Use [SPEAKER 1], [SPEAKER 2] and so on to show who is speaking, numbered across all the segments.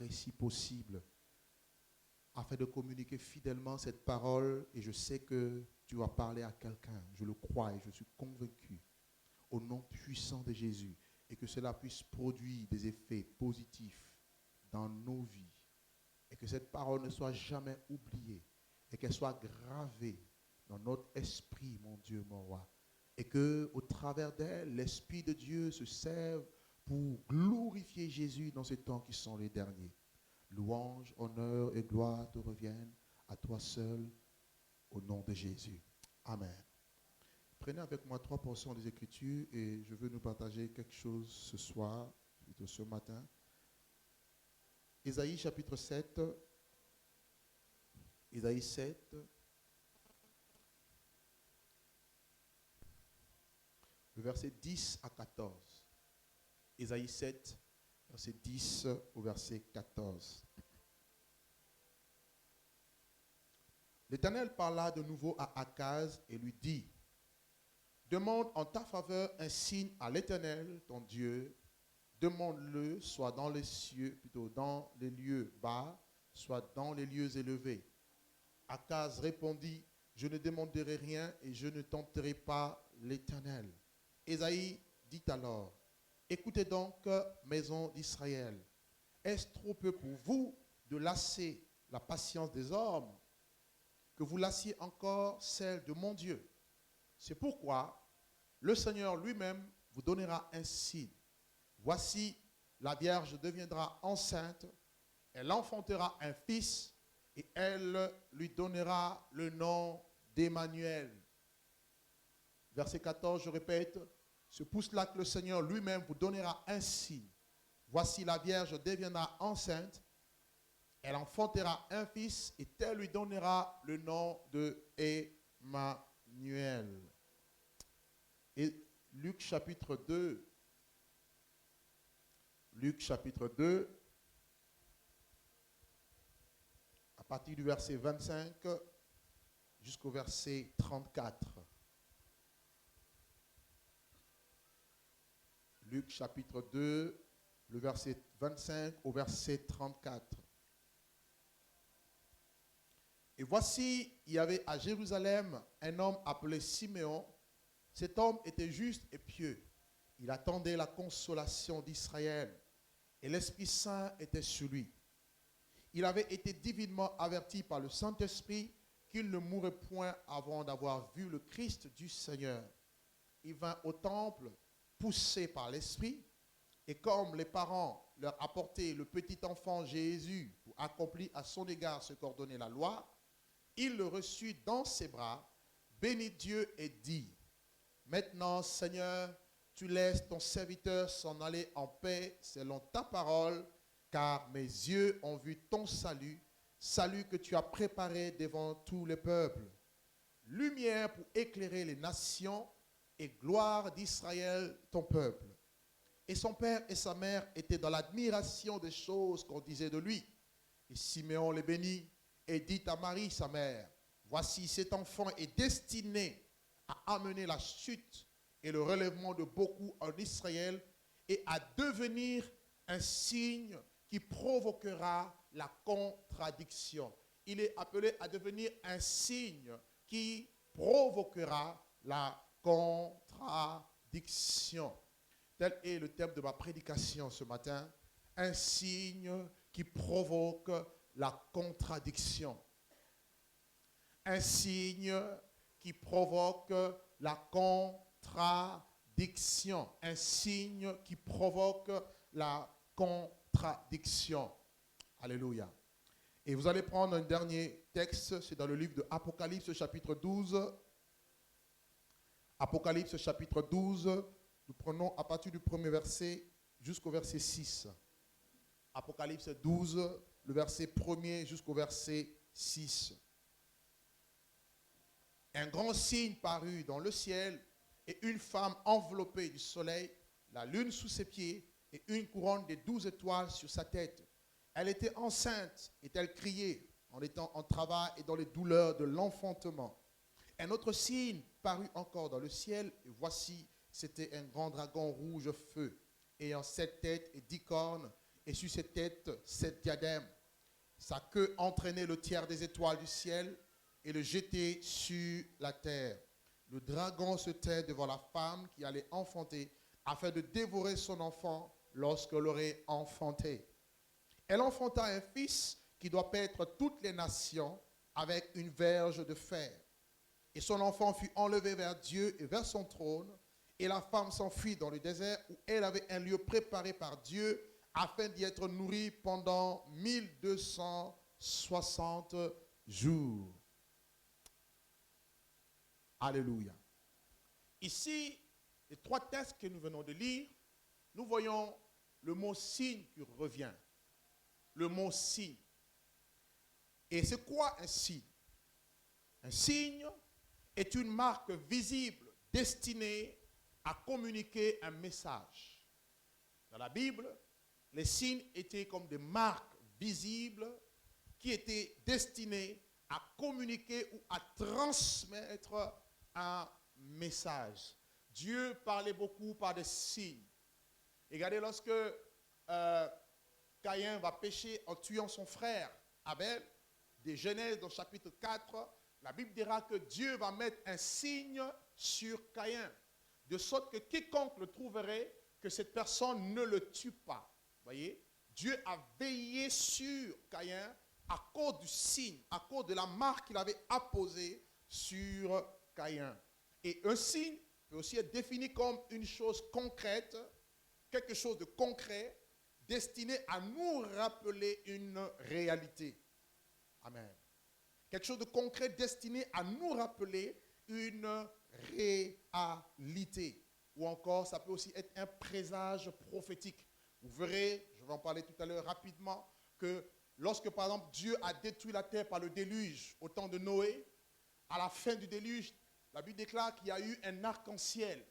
[SPEAKER 1] paraît si possible, afin de communiquer fidèlement cette parole. Et je sais que tu vas parler à quelqu'un, je le crois et je suis convaincu, au nom puissant de Jésus, et que cela puisse produire des effets positifs dans nos vies, et que cette parole ne soit jamais oubliée, et qu'elle soit gravée dans notre esprit, mon Dieu, mon roi, et que au travers d'elle, l'Esprit de Dieu se serve pour glorifier Jésus dans ces temps qui sont les derniers. Louange, honneur et gloire te reviennent à toi seul, au nom de Jésus. Amen. Prenez avec moi 3 portions des Écritures et je veux nous partager quelque chose ce soir, plutôt ce matin. Ésaïe chapitre 7. Ésaïe 7. Le verset 10 à 14. Ésaïe 7, verset 10 au verset 14. L'Éternel parla de nouveau à Akaz et lui dit: demande en ta faveur un signe à l'Éternel, ton Dieu. Demande-le, soit dans les cieux, plutôt dans les lieux bas, soit dans les lieux élevés. Akaz répondit: je ne demanderai rien et je ne tenterai pas l'Éternel. Ésaïe dit alors: écoutez donc, maison d'Israël, est-ce trop peu pour vous de lasser la patience des hommes, que vous lassiez encore celle de mon Dieu? C'est pourquoi le Seigneur lui-même vous donnera un signe. Voici, la Vierge deviendra enceinte, elle enfantera un fils et elle lui donnera le nom d'Emmanuel. Verset 14, je répète, c'est pour cela que le Seigneur lui-même vous donnera un signe. Voici, la Vierge deviendra enceinte, elle enfantera un fils et elle lui donnera le nom de Emmanuel. Et Luc chapitre 2, à partir du verset 25 jusqu'au verset 34. Luc chapitre 2, le verset 25 au verset 34. Et voici, il y avait à Jérusalem un homme appelé Siméon. Cet homme était juste et pieux. Il attendait la consolation d'Israël et l'Esprit Saint était sur lui. Il avait été divinement averti par le Saint-Esprit qu'il ne mourrait point avant d'avoir vu le Christ du Seigneur. Il vint au temple poussé par l'Esprit, et comme les parents leur apportaient le petit enfant Jésus pour accomplir à son égard ce qu'ordonnait la loi, il le reçut dans ses bras, bénit Dieu et dit: maintenant, Seigneur, tu laisses ton serviteur s'en aller en paix selon ta parole, car mes yeux ont vu ton salut, salut que tu as préparé devant tous les peuples, lumière pour éclairer les nations et gloire d'Israël, ton peuple. Et son père et sa mère étaient dans l'admiration des choses qu'on disait de lui. Et Siméon les bénit et dit à Marie, sa mère: voici, cet enfant est destiné à amener la chute et le relèvement de beaucoup en Israël et à devenir un signe qui provoquera la contradiction. Il est appelé à devenir un signe qui provoquera la contradiction. Tel est le thème de ma prédication ce matin. Un signe qui provoque la contradiction. Un signe qui provoque la contradiction. Un signe qui provoque la contradiction. Alléluia. Et vous allez prendre un dernier texte, c'est dans le livre de Apocalypse chapitre 12. Apocalypse chapitre 12, nous prenons à partir du premier verset jusqu'au verset 6. Apocalypse 12, le verset 1er jusqu'au verset 6. Un grand signe parut dans le ciel, et une femme enveloppée du soleil, la lune sous ses pieds, et une couronne des 12 étoiles sur sa tête. Elle était enceinte, et elle criait en étant en travail et dans les douleurs de l'enfantement. Un autre signe parut encore dans le ciel, et voici, c'était un grand dragon rouge feu, ayant 7 têtes et 10 cornes, et sur ses têtes 7 diadèmes. Sa queue entraînait le tiers des étoiles du ciel et le jetait sur la terre. Le dragon se tait devant la femme qui allait enfanter afin de dévorer son enfant lorsqu'elle l'aurait enfanté. Elle enfanta un fils qui doit paître toutes les nations avec une verge de fer. Et son enfant fut enlevé vers Dieu et vers son trône. Et la femme s'enfuit dans le désert où elle avait un lieu préparé par Dieu afin d'y être nourrie pendant 1260 jours. Alléluia. Ici, les 3 textes que nous venons de lire, nous voyons le mot signe qui revient. Le mot signe. Et c'est quoi un signe? Un signe est une marque visible destinée à communiquer un message. Dans la Bible, les signes étaient comme des marques visibles qui étaient destinées à communiquer ou à transmettre un message. Dieu parlait beaucoup par des signes. Regardez, lorsque Caïn va pécher en tuant son frère Abel, des Genèse dans le chapitre 4, la Bible dira que Dieu va mettre un signe sur Caïn, de sorte que quiconque le trouverait, que cette personne ne le tue pas. Voyez, Dieu a veillé sur Caïn à cause du signe, à cause de la marque qu'il avait apposée sur Caïn. Et un signe peut aussi être défini comme une chose concrète, quelque chose de concret, destiné à nous rappeler une réalité. Amen. Quelque chose de concret destiné à nous rappeler une réalité. Ou encore, ça peut aussi être un présage prophétique. Vous verrez, je vais en parler tout à l'heure rapidement, que lorsque par exemple Dieu a détruit la terre par le déluge au temps de Noé, à la fin du déluge, la Bible déclare qu'il y a eu un arc-en-ciel.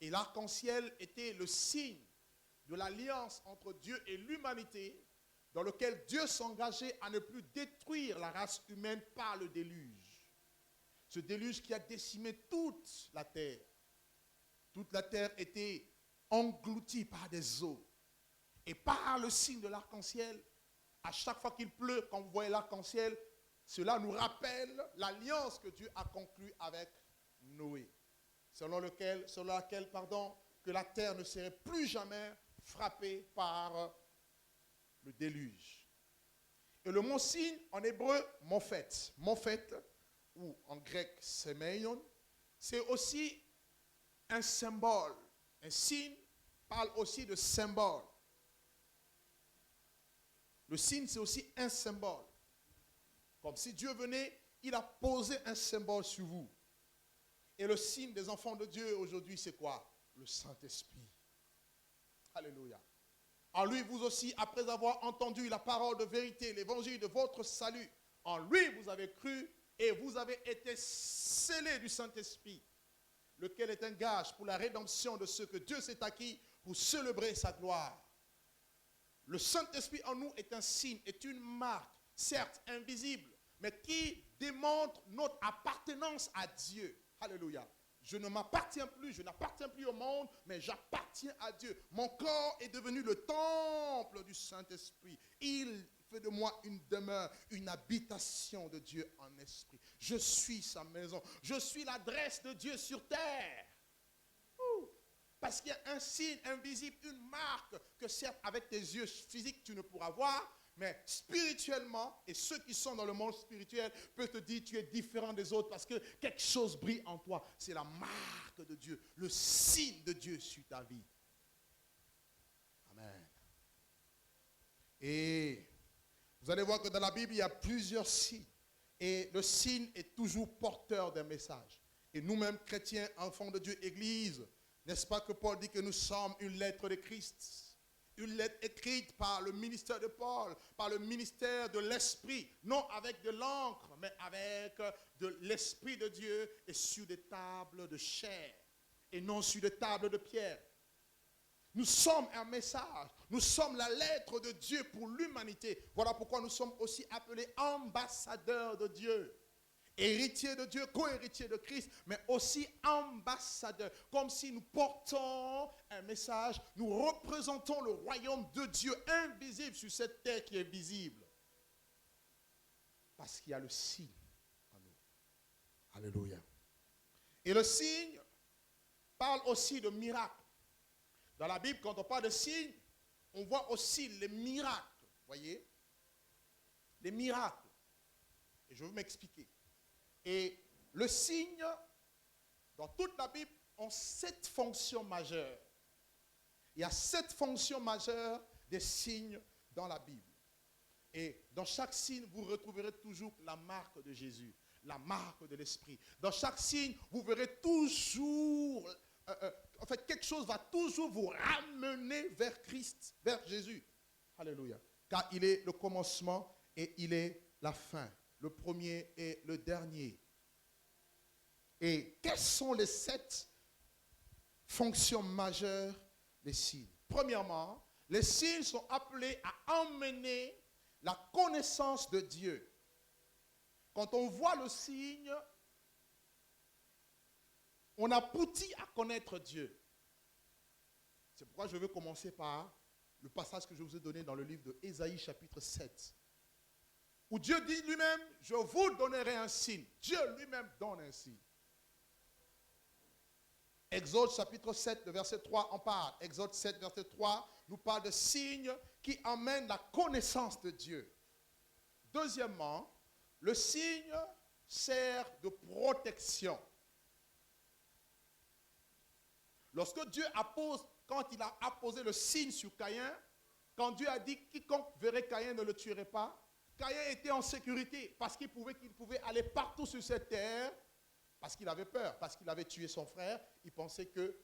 [SPEAKER 1] Et l'arc-en-ciel était le signe de l'alliance entre Dieu et l'humanité, dans lequel Dieu s'engageait à ne plus détruire la race humaine par le déluge. Ce déluge qui a décimé toute la terre. Toute la terre était engloutie par des eaux. Et par le signe de l'arc-en-ciel, à chaque fois qu'il pleut, quand vous voyez l'arc-en-ciel, cela nous rappelle l'alliance que Dieu a conclue avec Noé, selon laquelle, que la terre ne serait plus jamais frappée par le déluge. Et le mot signe, en hébreu, mophet. Mophet, ou en grec, semeion, c'est aussi un symbole. Un signe parle aussi de symbole. Le signe, c'est aussi un symbole. Comme si Dieu venait, il a posé un symbole sur vous. Et le signe des enfants de Dieu aujourd'hui, c'est quoi? Le Saint-Esprit. Alléluia. En lui, vous aussi, après avoir entendu la parole de vérité, l'évangile de votre salut, en lui, vous avez cru et vous avez été scellés du Saint-Esprit, lequel est un gage pour la rédemption de ceux que Dieu s'est acquis pour célébrer sa gloire. Le Saint-Esprit en nous est un signe, est une marque, certes invisible, mais qui démontre notre appartenance à Dieu. Alléluia. Je ne m'appartiens plus, je n'appartiens plus au monde, mais j'appartiens à Dieu. Mon corps est devenu le temple du Saint-Esprit. Il fait de moi une demeure, une habitation de Dieu en esprit. Je suis sa maison. Je suis l'adresse de Dieu sur terre. Parce qu'il y a un signe invisible, une marque que certes avec tes yeux physiques tu ne pourras voir, mais spirituellement, et ceux qui sont dans le monde spirituel peuvent te dire tu es différent des autres parce que quelque chose brille en toi. C'est la marque de Dieu, le signe de Dieu sur ta vie. Amen. Et vous allez voir que dans la Bible, il y a plusieurs signes. Et le signe est toujours porteur d'un message. Et nous-mêmes, chrétiens, enfants de Dieu, Église, n'est-ce pas que Paul dit que nous sommes une lettre de Christ? Une lettre écrite par le ministère de Paul, par le ministère de l'Esprit, non avec de l'encre, mais avec de l'Esprit de Dieu et sur des tables de chair et non sur des tables de pierre. Nous sommes un message, nous sommes la lettre de Dieu pour l'humanité. Voilà pourquoi nous sommes aussi appelés ambassadeurs de Dieu. héritiers de Dieu, co-héritiers de Christ, mais aussi ambassadeurs, comme si nous portons un message, nous représentons le royaume de Dieu invisible sur cette terre qui est visible. Parce qu'il y a le signe en nous. Alléluia. Et le signe parle aussi de miracles. Dans la Bible, quand on parle de signes, on voit aussi les miracles. Voyez? Les miracles. Et je vais m'expliquer. Et le signe, dans toute la Bible, ont 7 fonctions majeures. Il y a 7 fonctions majeures des signes dans la Bible. Et dans chaque signe, vous retrouverez toujours la marque de Jésus, la marque de l'Esprit. Dans chaque signe, vous verrez toujours, en fait, quelque chose va toujours vous ramener vers Christ, vers Jésus. Alléluia. Car il est le commencement et il est la fin. Le premier et le dernier. Et quelles sont les 7 fonctions majeures des signes? Premièrement, les signes sont appelés à emmener la connaissance de Dieu. Quand on voit le signe, on aboutit à connaître Dieu. C'est pourquoi je veux commencer par le passage que je vous ai donné dans le livre de Ésaïe chapitre 7. Où Dieu dit lui-même, je vous donnerai un signe. Dieu lui-même donne un signe. Exode chapitre 7, le verset 3 en parle. Exode 7, verset 3 nous parle de signes qui amènent la connaissance de Dieu. Deuxièmement, le signe sert de protection. Lorsque Dieu appose, quand il a apposé le signe sur Caïn, quand Dieu a dit quiconque verrait Caïn ne le tuerait pas, Caïn était en sécurité parce qu'il pouvait aller partout sur cette terre parce qu'il avait peur, parce qu'il avait tué son frère. Il pensait que,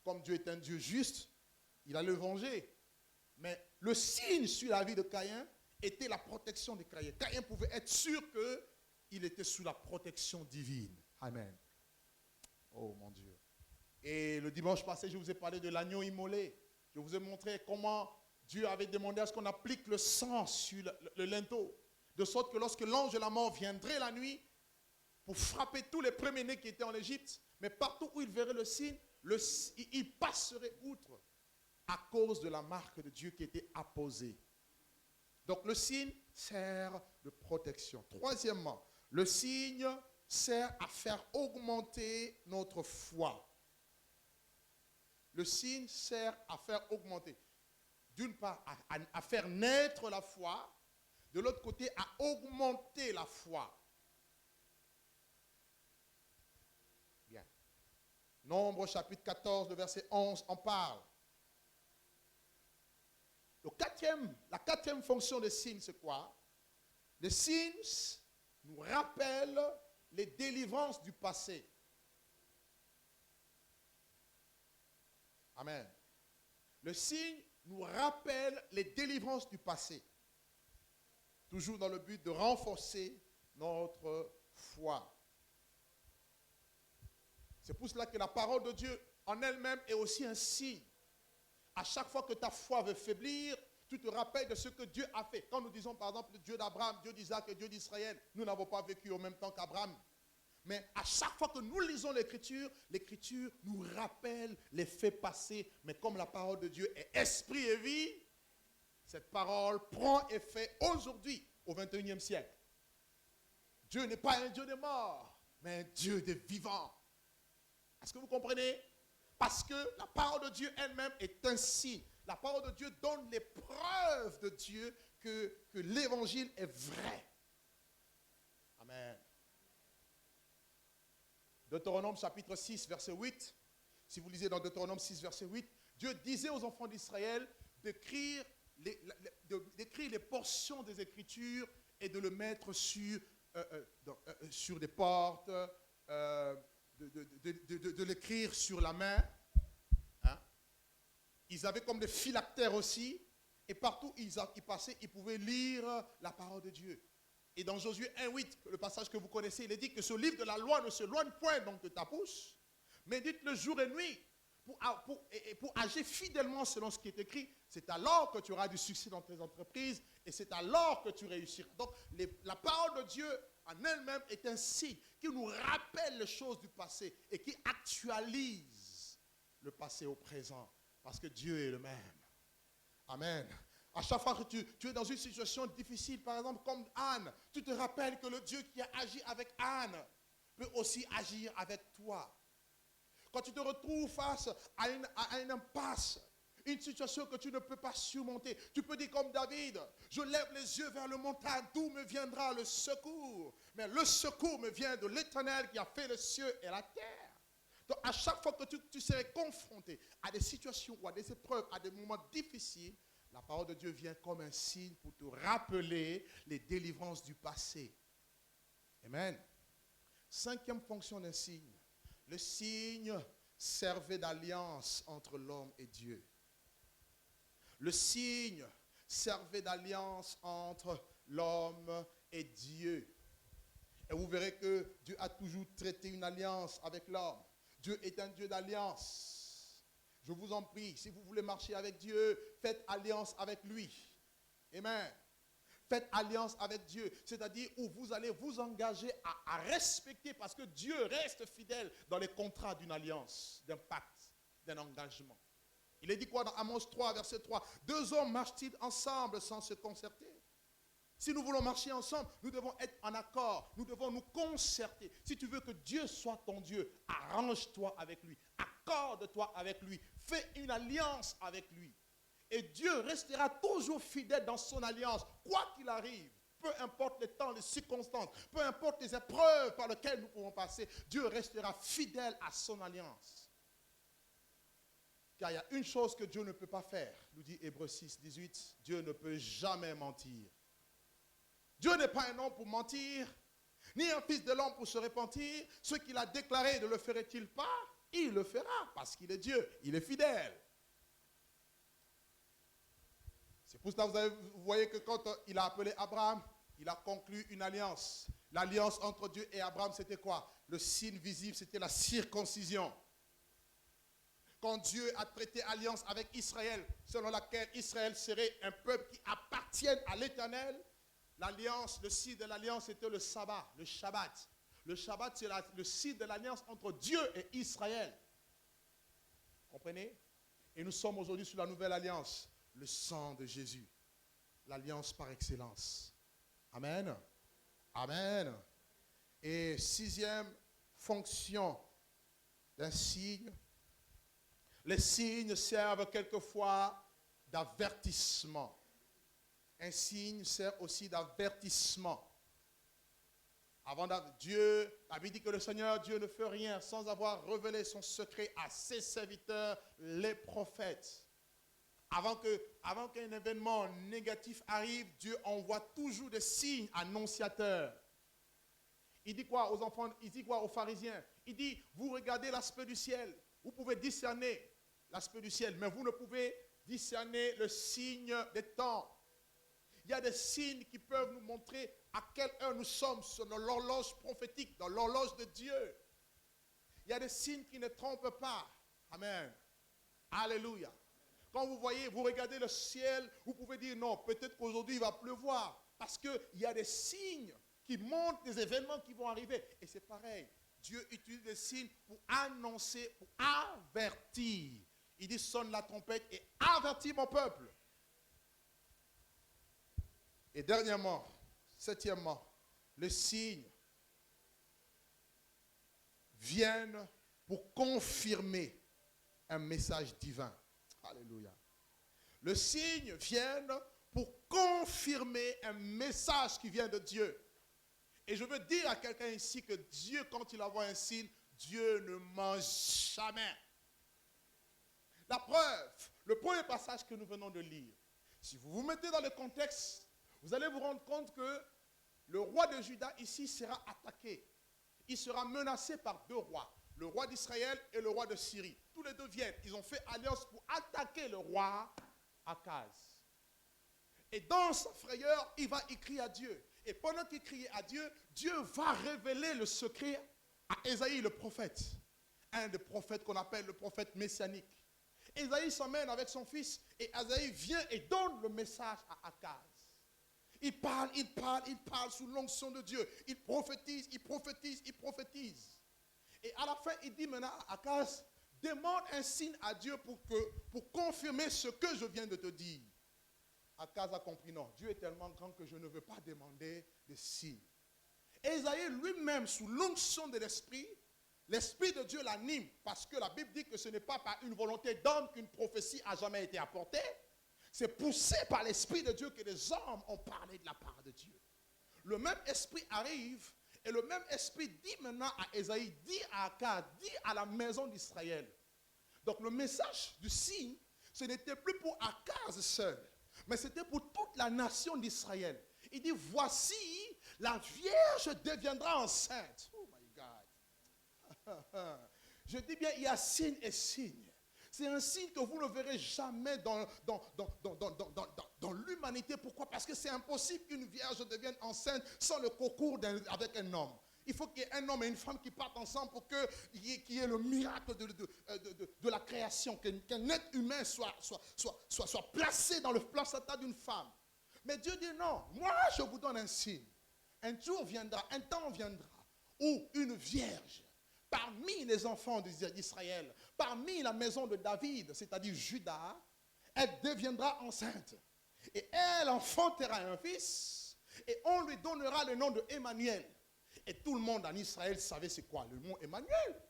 [SPEAKER 1] comme Dieu est un Dieu juste, il allait le venger. Mais le signe sur la vie de Caïn était la protection de Caïn. Caïn pouvait être sûr qu'il était sous la protection divine. Amen. Oh mon Dieu. Et le dimanche passé, je vous ai parlé de l'agneau immolé. Je vous ai montré comment Dieu avait demandé à ce qu'on applique le sang sur le linteau. De sorte que lorsque l'ange de la mort viendrait la nuit pour frapper tous les premiers-nés qui étaient en Égypte, mais partout où il verrait le signe, il passerait outre à cause de la marque de Dieu qui était apposée. Donc le signe sert de protection. Troisièmement, le signe sert à faire augmenter notre foi. Le signe sert à faire augmenter. D'une part, à faire naître la foi. De l'autre côté, à augmenter la foi. Bien. Nombre chapitre 14, le verset 11 en parle. La quatrième fonction des signes, c'est quoi? Les signes nous rappellent les délivrances du passé. Amen. Le signe nous rappelle les délivrances du passé. Toujours dans le but de renforcer notre foi. C'est pour cela que la parole de Dieu en elle-même est aussi un signe. À chaque fois que ta foi veut faiblir, tu te rappelles de ce que Dieu a fait. Quand nous disons par exemple le Dieu d'Abraham, Dieu d'Isaac et Dieu d'Israël, nous n'avons pas vécu en même temps qu'Abraham. Mais à chaque fois que nous lisons l'Écriture nous rappelle les faits passés. Mais comme la parole de Dieu est esprit et vie, cette parole prend effet aujourd'hui, au 21e siècle. Dieu n'est pas un Dieu des morts, mais un Dieu des vivants. Est-ce que vous comprenez? Parce que la parole de Dieu elle-même est un signe. La parole de Dieu donne les preuves de Dieu que l'évangile est vrai. Amen. Deutéronome chapitre 6, verset 8. Si vous lisez dans Deutéronome 6, verset 8, Dieu disait aux enfants d'Israël d'écrire les portions des Écritures et de le mettre sur des portes, de l'écrire sur la main. Hein? Ils avaient comme des phylactères aussi, et partout ils passaient, ils pouvaient lire la parole de Dieu. Et dans Josué 1,8, le passage que vous connaissez, il est dit que ce livre de la loi ne s'éloigne point donc de ta bouche, médite le jour et nuit, pour agir fidèlement selon ce qui est écrit, c'est alors que tu auras du succès dans tes entreprises et c'est alors que tu réussiras. Donc, la parole de Dieu en elle-même est un signe qui nous rappelle les choses du passé et qui actualise le passé au présent parce que Dieu est le même. Amen. À chaque fois que tu es dans une situation difficile, par exemple comme Anne, tu te rappelles que le Dieu qui a agi avec Anne peut aussi agir avec toi. Quand tu te retrouves face à une impasse, une situation que tu ne peux pas surmonter, tu peux dire comme David, je lève les yeux vers le montagne, d'où me viendra le secours. Mais le secours me vient de l'Éternel qui a fait les cieux et la terre. Donc à chaque fois que tu serais confronté à des situations ou à des épreuves, à des moments difficiles, la parole de Dieu vient comme un signe pour te rappeler les délivrances du passé. Amen. 5e fonction d'un signe. Le signe servait d'alliance entre l'homme et Dieu. Le signe servait d'alliance entre l'homme et Dieu. Et vous verrez que Dieu a toujours traité une alliance avec l'homme. Dieu est un Dieu d'alliance. Je vous en prie, si vous voulez marcher avec Dieu, faites alliance avec lui. Amen. Faites alliance avec Dieu, c'est-à-dire où vous allez vous engager à respecter, parce que Dieu reste fidèle dans les contrats d'une alliance, d'un pacte, d'un engagement. Il est dit quoi dans Amos 3, verset 3 ? 2 hommes marchent-ils ensemble sans se concerter ? Si nous voulons marcher ensemble, nous devons être en accord, nous devons nous concerter. Si tu veux que Dieu soit ton Dieu, arrange-toi avec lui, accorde-toi avec lui, fais une alliance avec lui. Et Dieu restera toujours fidèle dans son alliance, quoi qu'il arrive. Peu importe les temps, les circonstances, peu importe les épreuves par lesquelles nous pouvons passer, Dieu restera fidèle à son alliance. Car il y a une chose que Dieu ne peut pas faire, nous dit Hébreux 6, 18, Dieu ne peut jamais mentir. Dieu n'est pas un homme pour mentir, ni un fils de l'homme pour se repentir. Ce qu'il a déclaré, ne le ferait-il pas? Il le fera, parce qu'il est Dieu, il est fidèle. C'est pour cela que vous voyez que quand il a appelé Abraham, il a conclu une alliance. L'alliance entre Dieu et Abraham, c'était quoi? Le signe visible, c'était la circoncision. Quand Dieu a prêté alliance avec Israël, selon laquelle Israël serait un peuple qui appartienne à l'Éternel, l'alliance, le signe de l'alliance, c'était le sabbat, le Shabbat. Le Shabbat, c'est le signe de l'alliance entre Dieu et Israël. Comprenez? Et nous sommes aujourd'hui sur la nouvelle alliance. Le sang de Jésus, l'alliance par excellence. Amen. Amen. Et 6e fonction d'un signe. Les signes servent quelquefois d'avertissement. Un signe sert aussi d'avertissement. Avant Dieu, la Bible dit que le Seigneur Dieu ne fait rien sans avoir révélé son secret à ses serviteurs, les prophètes. Avant qu'un événement négatif arrive, Dieu envoie toujours des signes annonciateurs. Il dit quoi aux enfants? Il dit quoi aux pharisiens? Il dit, vous regardez l'aspect du ciel. Vous pouvez discerner l'aspect du ciel, mais vous ne pouvez discerner le signe des temps. Il y a des signes qui peuvent nous montrer à quelle heure nous sommes dans l'horloge prophétique, dans l'horloge de Dieu. Il y a des signes qui ne trompent pas. Amen. Alléluia. Quand vous voyez, vous regardez le ciel, vous pouvez dire non, peut-être qu'aujourd'hui il va pleuvoir. Parce qu'il y a des signes qui montrent des événements qui vont arriver. Et c'est pareil. Dieu utilise des signes pour annoncer, pour avertir. Il dit sonne la trompette et avertis mon peuple. Et dernièrement, 7e, les signes viennent pour confirmer un message divin. Alléluia. Le signe vient pour confirmer un message qui vient de Dieu. Et je veux dire à quelqu'un ici que Dieu, quand il envoie un signe, Dieu ne ment jamais. La preuve, le premier passage que nous venons de lire, si vous vous mettez dans le contexte, vous allez vous rendre compte que le roi de Juda ici sera attaqué. Il sera menacé par 2 rois. Le roi d'Israël et le roi de Syrie. Tous les 2 viennent. Ils ont fait alliance pour attaquer le roi Akaz. Et dans sa frayeur, il va écrire à Dieu. Et pendant qu'il crie à Dieu, Dieu va révéler le secret à Ésaïe le prophète. un des prophètes qu'on appelle le prophète messianique. Ésaïe s'emmène avec son fils et Ésaïe vient et donne le message à Akaz. Il parle sous l'onction de Dieu. Il prophétise. Et à la fin, il dit maintenant à Akaz, demande un signe à Dieu pour confirmer ce que je viens de te dire. Akaz a compris, non, Dieu est tellement grand que je ne veux pas demander de signe. Ésaïe lui-même, sous l'onction de l'Esprit de Dieu l'anime, parce que la Bible dit que ce n'est pas par une volonté d'homme qu'une prophétie a jamais été apportée. C'est poussé par l'Esprit de Dieu que les hommes ont parlé de la part de Dieu. Le même Esprit arrive et le même Esprit dit maintenant à Ésaïe, dit à Akaz, dit à la maison d'Israël. Donc le message du signe, ce n'était plus pour Akaz seul, mais c'était pour toute la nation d'Israël. Il dit, voici, la Vierge deviendra enceinte. Oh my God. Je dis bien, il y a signe et signe. C'est un signe que vous ne verrez jamais dans l'humanité. Pourquoi? Parce que c'est impossible qu'une vierge devienne enceinte sans le concours avec un homme. Il faut qu'il y ait un homme et une femme qui partent ensemble pour qu'il y ait le miracle de la création, qu'un être humain soit placé dans le placenta d'une femme. Mais Dieu dit non, moi je vous donne un signe. Un jour viendra, un temps viendra où une vierge, parmi les enfants d'Israël, parmi la maison de David, c'est-à-dire Judas, elle deviendra enceinte. Et elle enfantera un fils, et on lui donnera le nom de Emmanuel. Et tout le monde en Israël savait c'est quoi le mot Emmanuel.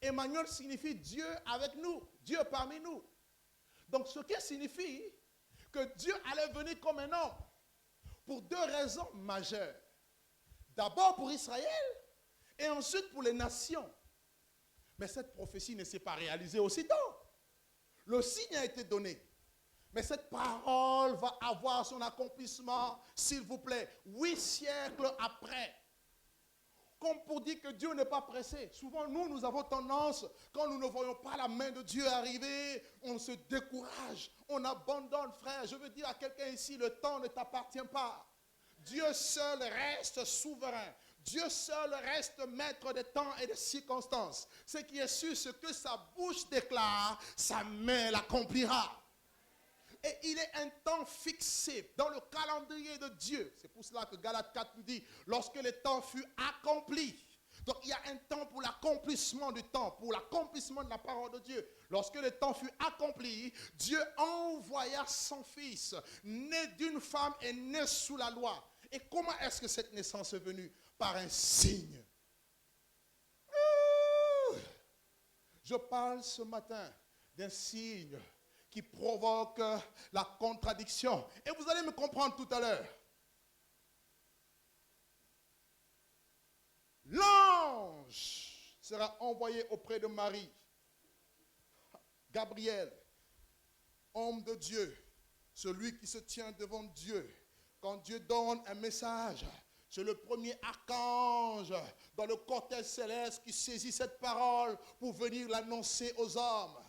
[SPEAKER 1] Emmanuel signifie Dieu avec nous, Dieu parmi nous. Donc ce qui signifie que Dieu allait venir comme un homme pour deux raisons majeures. D'abord pour Israël et ensuite pour les nations. Mais cette prophétie ne s'est pas réalisée aussitôt. Le signe a été donné. Mais cette parole va avoir son accomplissement, s'il vous plaît, 8 siècles après. Comme pour dire que Dieu n'est pas pressé. Souvent, nous avons tendance, quand nous ne voyons pas la main de Dieu arriver, on se décourage, on abandonne, frère. Je veux dire à quelqu'un ici, le temps ne t'appartient pas. Dieu seul reste souverain. Dieu seul reste maître des temps et des circonstances. Ce qui est sûr, ce que sa bouche déclare, sa main l'accomplira. Et il est un temps fixé dans le calendrier de Dieu. C'est pour cela que Galates 4 nous dit, lorsque le temps fut accompli. Donc il y a un temps pour l'accomplissement du temps, pour l'accomplissement de la parole de Dieu. Lorsque le temps fut accompli, Dieu envoya son fils, né d'une femme et né sous la loi. Et comment est-ce que cette naissance est venue? Par un signe. Je parle ce matin d'un signe qui provoque la contradiction. Et vous allez me comprendre tout à l'heure. L'ange sera envoyé auprès de Marie. Gabriel, homme de Dieu, celui qui se tient devant Dieu. Quand Dieu donne un message, c'est le premier archange dans le cortège céleste qui saisit cette parole pour venir l'annoncer aux hommes.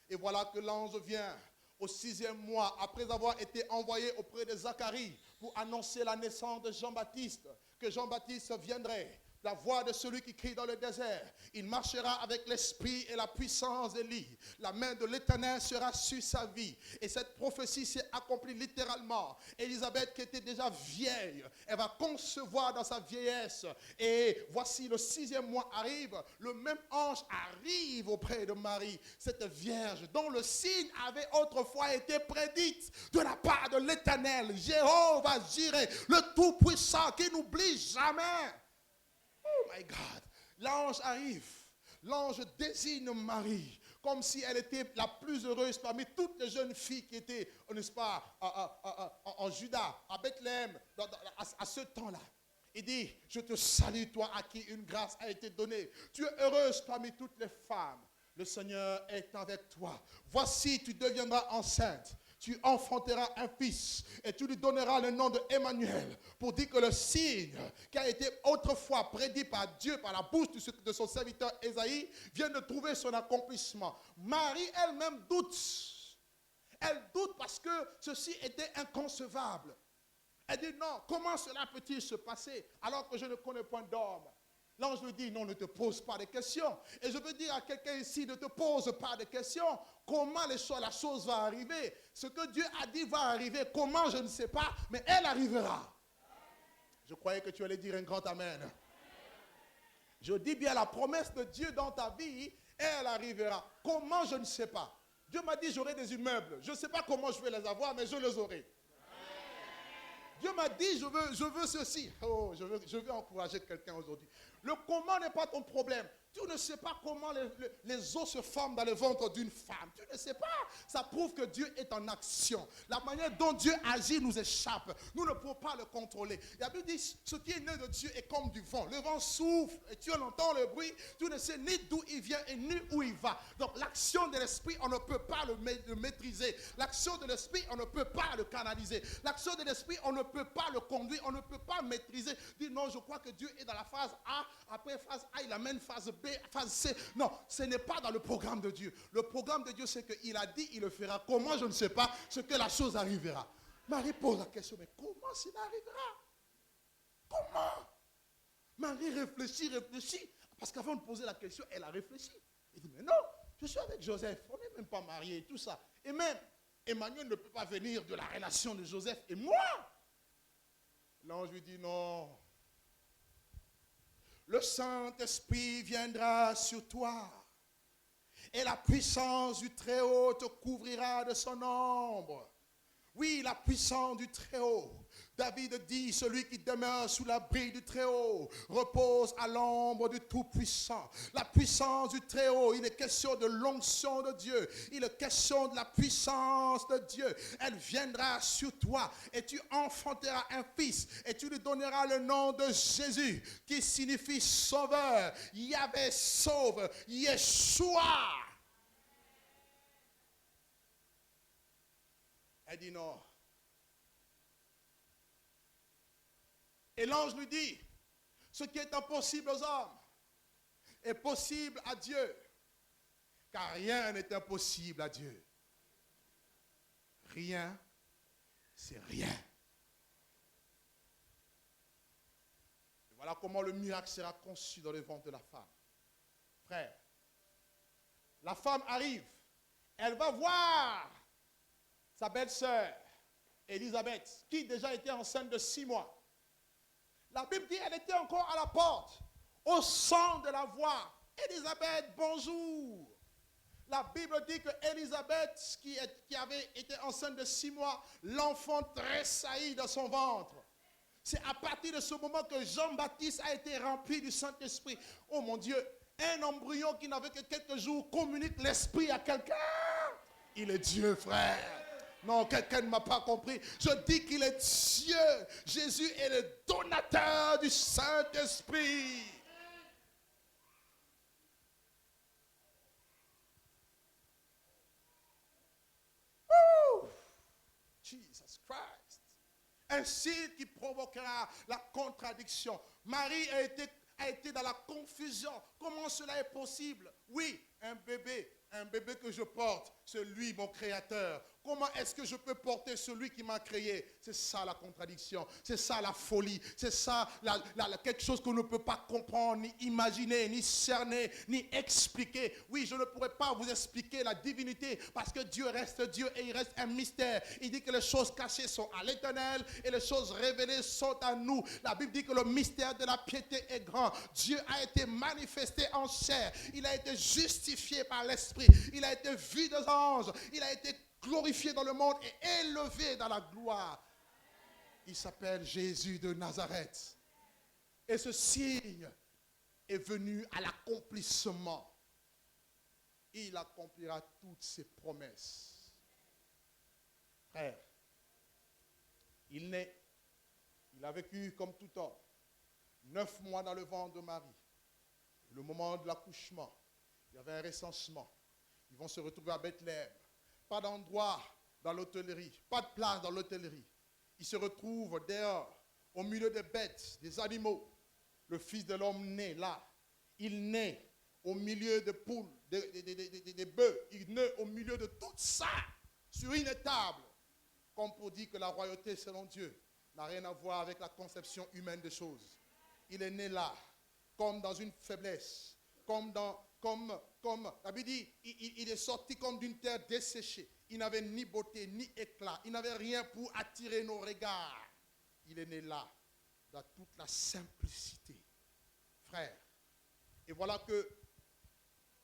[SPEAKER 1] Et voilà que l'ange vient au 6e mois, après avoir été envoyé auprès de Zacharie pour annoncer la naissance de Jean-Baptiste, que Jean-Baptiste viendrait. La voix de celui qui crie dans le désert. Il marchera avec l'esprit et la puissance d'Élie. La main de l'Éternel sera sur sa vie. Et cette prophétie s'est accomplie littéralement. Élisabeth, qui était déjà vieille, elle va concevoir dans sa vieillesse. Et voici le 6e mois arrive. Le même ange arrive auprès de Marie, cette vierge dont le signe avait autrefois été prédit de la part de l'Éternel. Jéhovah Jireh, le Tout-Puissant, qui n'oublie jamais. Oh my God, l'ange arrive, l'ange désigne Marie comme si elle était la plus heureuse parmi toutes les jeunes filles qui étaient, n'est-ce pas, en Juda, à Bethléem, à ce temps-là. Il dit, je te salue toi à qui une grâce a été donnée. Tu es heureuse parmi toutes les femmes. Le Seigneur est avec toi. Voici, tu deviendras enceinte. Tu enfanteras un fils et tu lui donneras le nom de Emmanuel pour dire que le signe qui a été autrefois prédit par Dieu, par la bouche de son serviteur Ésaïe, vient de trouver son accomplissement. Marie elle-même doute. Elle doute parce que ceci était inconcevable. Elle dit non, comment cela peut-il se passer alors que je ne connais point d'homme? L'ange lui dit, non, ne te pose pas de questions. Et je veux dire à quelqu'un ici, ne te pose pas de questions. Comment la chose va arriver? Ce que Dieu a dit va arriver. Comment, je ne sais pas, mais elle arrivera. Je croyais que tu allais dire un grand amen. Je dis bien, la promesse de Dieu dans ta vie, elle arrivera. Comment, je ne sais pas. Dieu m'a dit, j'aurai des immeubles. Je ne sais pas comment je vais les avoir, mais je les aurai. Dieu m'a dit, je veux ceci. Oh, je veux encourager quelqu'un aujourd'hui. Le comment n'est pas ton problème. Tu ne sais pas comment les os se forment dans le ventre d'une femme. Tu ne sais pas. Ça prouve que Dieu est en action. La manière dont Dieu agit nous échappe. Nous ne pouvons pas le contrôler. La Bible dit, ce qui est né de Dieu est comme du vent. Le vent souffle et tu entends le bruit. Tu ne sais ni d'où il vient et ni où il va. Donc l'action de l'esprit, on ne peut pas le maîtriser. L'action de l'esprit, on ne peut pas le canaliser. L'action de l'esprit, on ne peut pas le conduire. On ne peut pas maîtriser. Dis non, je crois que Dieu est dans la phase A. Après phase A, il amène phase B, phase C. Non, ce n'est pas dans le programme de Dieu. Le programme de Dieu, c'est qu'il a dit, il le fera. Comment, je ne sais pas, ce que la chose arrivera. Marie pose la question, mais comment cela arrivera? Comment? Marie réfléchit. Parce qu'avant de poser la question, elle a réfléchi. Elle dit, mais non, je suis avec Joseph. On n'est même pas mariés et tout ça. Et même, Emmanuel ne peut pas venir de la relation de Joseph et moi. L'ange lui dit, non. Le Saint-Esprit viendra sur toi et la puissance du Très-Haut te couvrira de son ombre. Oui, la puissance du Très-Haut. David dit, celui qui demeure sous l'abri du Très-Haut repose à l'ombre du Tout-Puissant. La puissance du Très-Haut, il est question de l'onction de Dieu. Il est question de la puissance de Dieu. Elle viendra sur toi et tu enfanteras un fils et tu lui donneras le nom de Jésus qui signifie sauveur. Yahvé sauve, Yeshua. Elle dit non. Et l'ange lui dit, ce qui est impossible aux hommes est possible à Dieu. Car rien n'est impossible à Dieu. Rien, c'est rien. Et voilà comment le miracle sera conçu dans le ventre de la femme. Frère, la femme arrive. Elle va voir sa belle-sœur, Élisabeth, qui déjà était enceinte de 6 mois. La Bible dit qu'elle était encore à la porte, au son de la voix. Élisabeth, bonjour. La Bible dit que Élisabeth, qui avait été enceinte de 6 mois, l'enfant tressaillit dans son ventre. C'est à partir de ce moment que Jean-Baptiste a été rempli du Saint-Esprit. Oh mon Dieu, un embryon qui n'avait que quelques jours communique l'Esprit à quelqu'un. Il est Dieu, frère. Non, quelqu'un ne m'a pas compris. Je dis qu'il est Dieu. Jésus est le donateur du Saint-Esprit. Jesus Christ. Un signe qui provoquera la contradiction. Marie a été dans la confusion. Comment cela est possible? Oui, un bébé que je porte, c'est lui mon créateur. Comment est-ce que je peux porter celui qui m'a créé? C'est ça la contradiction, c'est ça la folie, c'est ça quelque chose qu'on ne peut pas comprendre, ni imaginer, ni cerner, ni expliquer. Oui, je ne pourrais pas vous expliquer la divinité parce que Dieu reste Dieu et il reste un mystère. Il dit que les choses cachées sont à l'Éternel et les choses révélées sont à nous. La Bible dit que le mystère de la piété est grand. Dieu a été manifesté en chair. Il a été justifié par l'Esprit. Il a été vu des anges. Il a été glorifié dans le monde et élevé dans la gloire. Il s'appelle Jésus de Nazareth. Et ce signe est venu à l'accomplissement. Il accomplira toutes ses promesses. Frère, il a vécu comme tout homme, 9 mois dans le ventre de Marie. Le moment de l'accouchement, il y avait un recensement. Ils vont se retrouver à Bethléem. Pas d'endroit dans l'hôtellerie, pas de place dans l'hôtellerie. Ils se retrouvent dehors, au milieu des bêtes, des animaux. Le Fils de l'homme naît là. Il naît au milieu des poules, des bœufs. Il naît au milieu de tout ça, sur une table. Comme pour dire que la royauté selon Dieu n'a rien à voir avec la conception humaine des choses. Il est né là. comme dans une faiblesse, comme la Bible dit, il est sorti comme d'une terre desséchée. Il n'avait ni beauté, ni éclat. Il n'avait rien pour attirer nos regards. Il est né là, dans toute la simplicité. Frère, et voilà que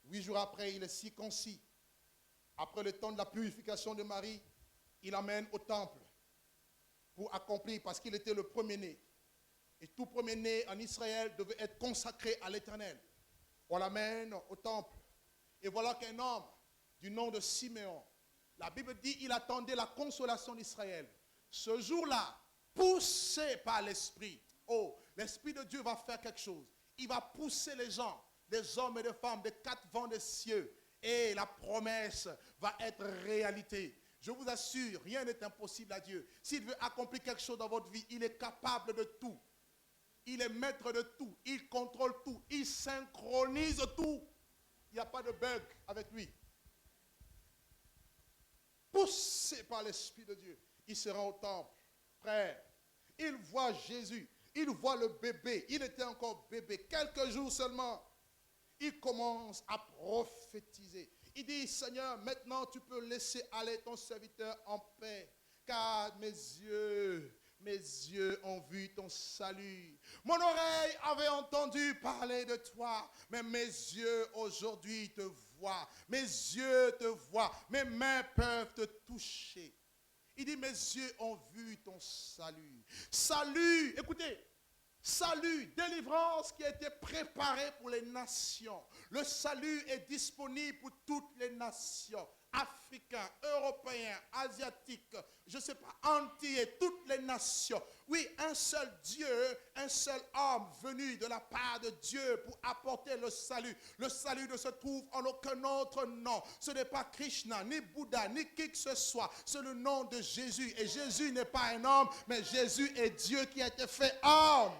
[SPEAKER 1] 8 jours après, il est circoncis. Après le temps de la purification de Marie, il l'amène au temple pour accomplir, parce qu'il était le premier-né. Et tout premier-né en Israël devait être consacré à l'Éternel. On l'amène au temple. Et voilà qu'un homme du nom de Siméon, la Bible dit, il attendait la consolation d'Israël. Ce jour-là, poussé par l'Esprit, l'Esprit de Dieu va faire quelque chose. Il va pousser les gens, des hommes et des femmes, des 4 vents des cieux. Et la promesse va être réalité. Je vous assure, rien n'est impossible à Dieu. S'il veut accomplir quelque chose dans votre vie, il est capable de tout. Il est maître de tout. Il contrôle tout. Il synchronise tout. Il n'y a pas de bug avec lui. Poussé par l'Esprit de Dieu, il se rend au temple. Frère, il voit Jésus. Il voit le bébé. Il était encore bébé. Quelques jours seulement. Il commence à prophétiser. Il dit, Seigneur, maintenant tu peux laisser aller ton serviteur en paix. Car mes yeux ont vu ton salut. Mon oreille avait entendu parler de toi. Mais mes yeux aujourd'hui te voient. Mes yeux te voient. Mes mains peuvent te toucher. Il dit, mes yeux ont vu ton salut. Salut, écoutez. Salut, délivrance qui a été préparée pour les nations. Le salut est disponible pour toutes les nations. Africains, Européens, Asiatiques, je ne sais pas, entiers, toutes les nations. Oui, un seul Dieu, un seul homme venu de la part de Dieu pour apporter le salut. Le salut ne se trouve en aucun autre nom. Ce n'est pas Krishna, ni Bouddha, ni qui que ce soit. C'est le nom de Jésus. Et Jésus n'est pas un homme, mais Jésus est Dieu qui a été fait homme.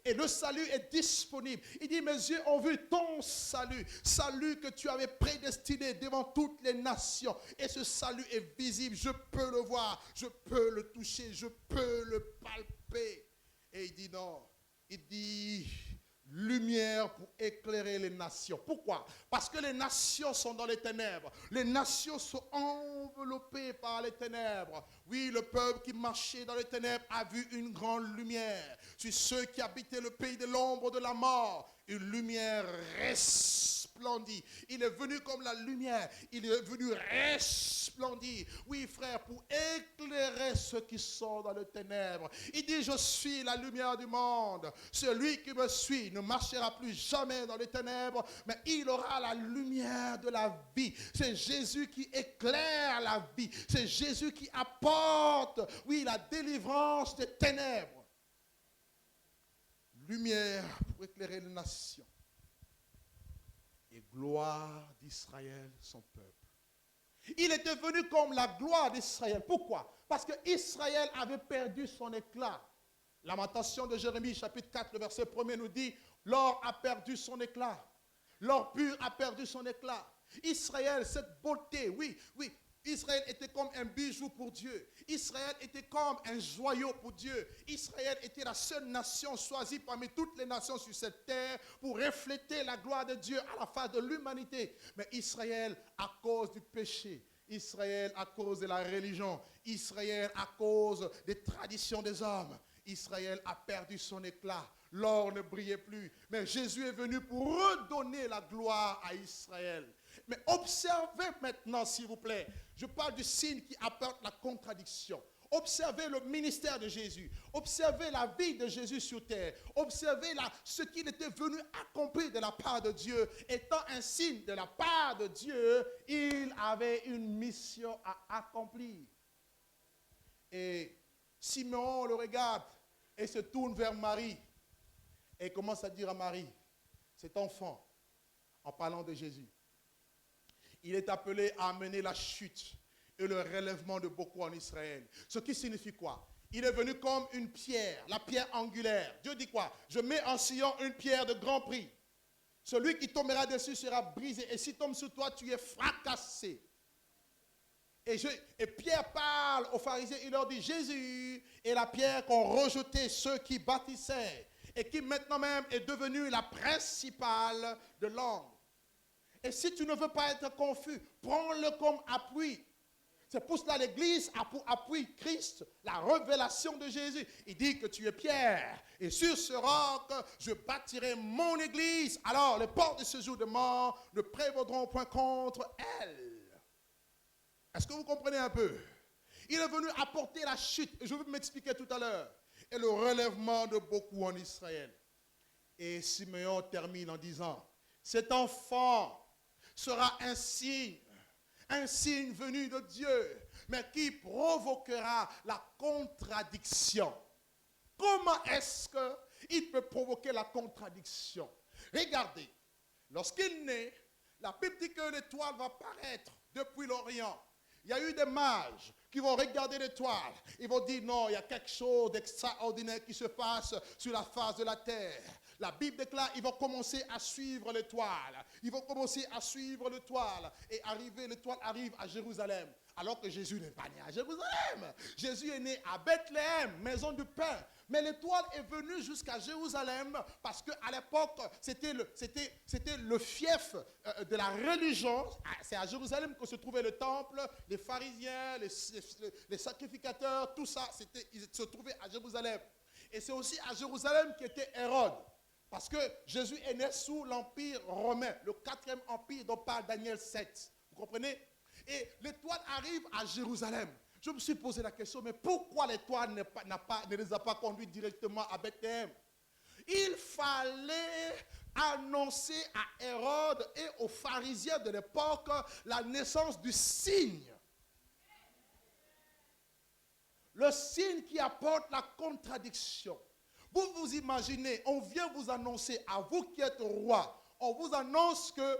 [SPEAKER 1] Et le salut est disponible. Il dit, mes yeux ont vu ton salut. Salut que tu avais prédestiné devant toutes les nations. Et ce salut est visible. Je peux le voir. Je peux le toucher. Je peux le palper. Et il dit non. Il dit lumière pour éclairer les nations. Pourquoi? Parce que les nations sont dans les ténèbres. Les nations sont enveloppées par les ténèbres. Oui, le peuple qui marchait dans les ténèbres a vu une grande lumière. Sur ceux qui habitaient le pays de l'ombre de la mort, une lumière resplendit. Il est venu comme la lumière. Il est venu resplendir. Oui, frère, pour éclairer ceux qui sont dans les ténèbres. Il dit, je suis la lumière du monde. Celui qui me suit ne marchera plus jamais dans les ténèbres, mais il aura la lumière de la vie. C'est Jésus qui éclaire la vie. C'est Jésus qui apporte, oui, la délivrance des ténèbres. Lumière pour éclairer les nations. Et gloire d'Israël, son peuple. Il était venu comme la gloire d'Israël. Pourquoi? Parce que Israël avait perdu son éclat. Lamentation de Jérémie, chapitre 4, le verset 1er nous dit, l'or a perdu son éclat. L'or pur a perdu son éclat. Israël, cette beauté, oui, Israël était comme un bijou pour Dieu. Israël était comme un joyau pour Dieu. Israël était la seule nation choisie parmi toutes les nations sur cette terre pour refléter la gloire de Dieu à la face de l'humanité. Mais Israël, à cause du péché, Israël à cause de la religion, Israël à cause des traditions des hommes, Israël a perdu son éclat. L'or ne brillait plus. Mais Jésus est venu pour redonner la gloire à Israël. Mais observez maintenant, s'il vous plaît. Je parle du signe qui apporte la contradiction. Observez le ministère de Jésus. Observez la vie de Jésus sur terre. Observez ce qu'il était venu accomplir de la part de Dieu. Étant un signe de la part de Dieu, il avait une mission à accomplir. Et Simeon le regarde et se tourne vers Marie. Et commence à dire à Marie, cet enfant, en parlant de Jésus, il est appelé à amener la chute et le relèvement de beaucoup en Israël. Ce qui signifie quoi? Il est venu comme une pierre, la pierre angulaire. Dieu dit quoi? Je mets en Sion une pierre de grand prix. Celui qui tombera dessus sera brisé. Et s'il tombe sur toi, tu es fracassé. Et Pierre parle aux pharisiens, il leur dit, Jésus est la pierre qu'ont rejeté ceux qui bâtissaient. et qui maintenant même est devenue la principale de langue. Et si tu ne veux pas être confus, prends-le comme appui. C'est pour cela l'Église a pour appui Christ, la révélation de Jésus. Il dit que tu es Pierre, et sur ce roc, je bâtirai mon Église. Alors, les portes de ce jour de mort ne prévaudront point contre elle. Est-ce que vous comprenez un peu? Il est venu apporter la chute, je vais m'expliquer tout à l'heure, et le relèvement de beaucoup en Israël. Et Simeon termine en disant, cet enfant sera un signe venu de Dieu, mais qui provoquera la contradiction. Comment est-ce qu'il peut provoquer la contradiction? Regardez, lorsqu'il naît, la Bible dit que l'étoile va paraître depuis l'Orient. Il y a eu des mages qui vont regarder l'étoile. Ils vont dire non, il y a quelque chose d'extraordinaire qui se passe sur la face de la terre. La Bible déclare, ils vont commencer à suivre l'étoile. Ils vont commencer à suivre l'étoile. Et l'étoile arrive à Jérusalem. Alors que Jésus n'est pas né à Jérusalem. Jésus est né à Bethléem, maison du pain. Mais l'étoile est venue jusqu'à Jérusalem parce qu'à l'époque, c'était le fief de la religion. C'est à Jérusalem que se trouvait le temple, les pharisiens, les sacrificateurs, tout ça, ils se trouvaient à Jérusalem. Et c'est aussi à Jérusalem qu'était Hérode. Parce que Jésus est né sous l'Empire romain, le 4e empire dont parle Daniel 7. Vous comprenez? Et l'étoile arrive à Jérusalem. Je me suis posé la question, mais pourquoi l'étoile ne les a pas conduits directement à Bethléem? Il fallait annoncer à Hérode et aux pharisiens de l'époque la naissance du signe. Le signe qui apporte la contradiction. Vous vous imaginez, on vient vous annoncer, à vous qui êtes roi, on vous annonce que,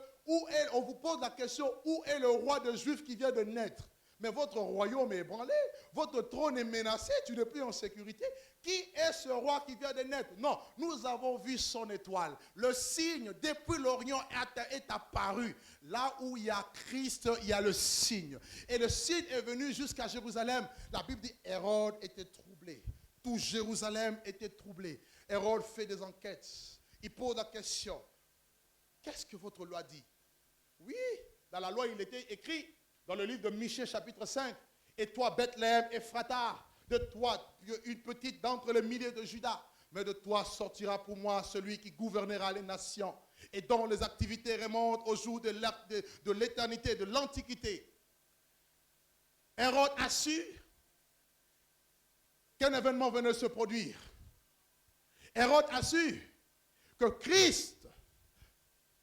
[SPEAKER 1] on vous pose la question, où est le roi des Juifs qui vient de naître? Mais votre royaume est ébranlé, votre trône est menacé, tu n'es plus en sécurité. Qui est ce roi qui vient de naître? Non, nous avons vu son étoile. Le signe depuis l'Orient est apparu. Là où il y a Christ, il y a le signe. Et le signe est venu jusqu'à Jérusalem. La Bible dit Hérode était troublé. Tout Jérusalem était troublé. Hérode fait des enquêtes. Il pose la question. Qu'est-ce que votre loi dit? Oui, dans la loi, il était écrit dans le livre de Michée, chapitre 5. Et toi, Bethléem, Ephrata, de toi, une petite d'entre les milliers de Juda, mais de toi sortira pour moi celui qui gouvernera les nations et dont les activités remontent au jour de l'éternité, de l'Antiquité. Hérode a su qu'un événement venait se produire. Hérode a su que Christ,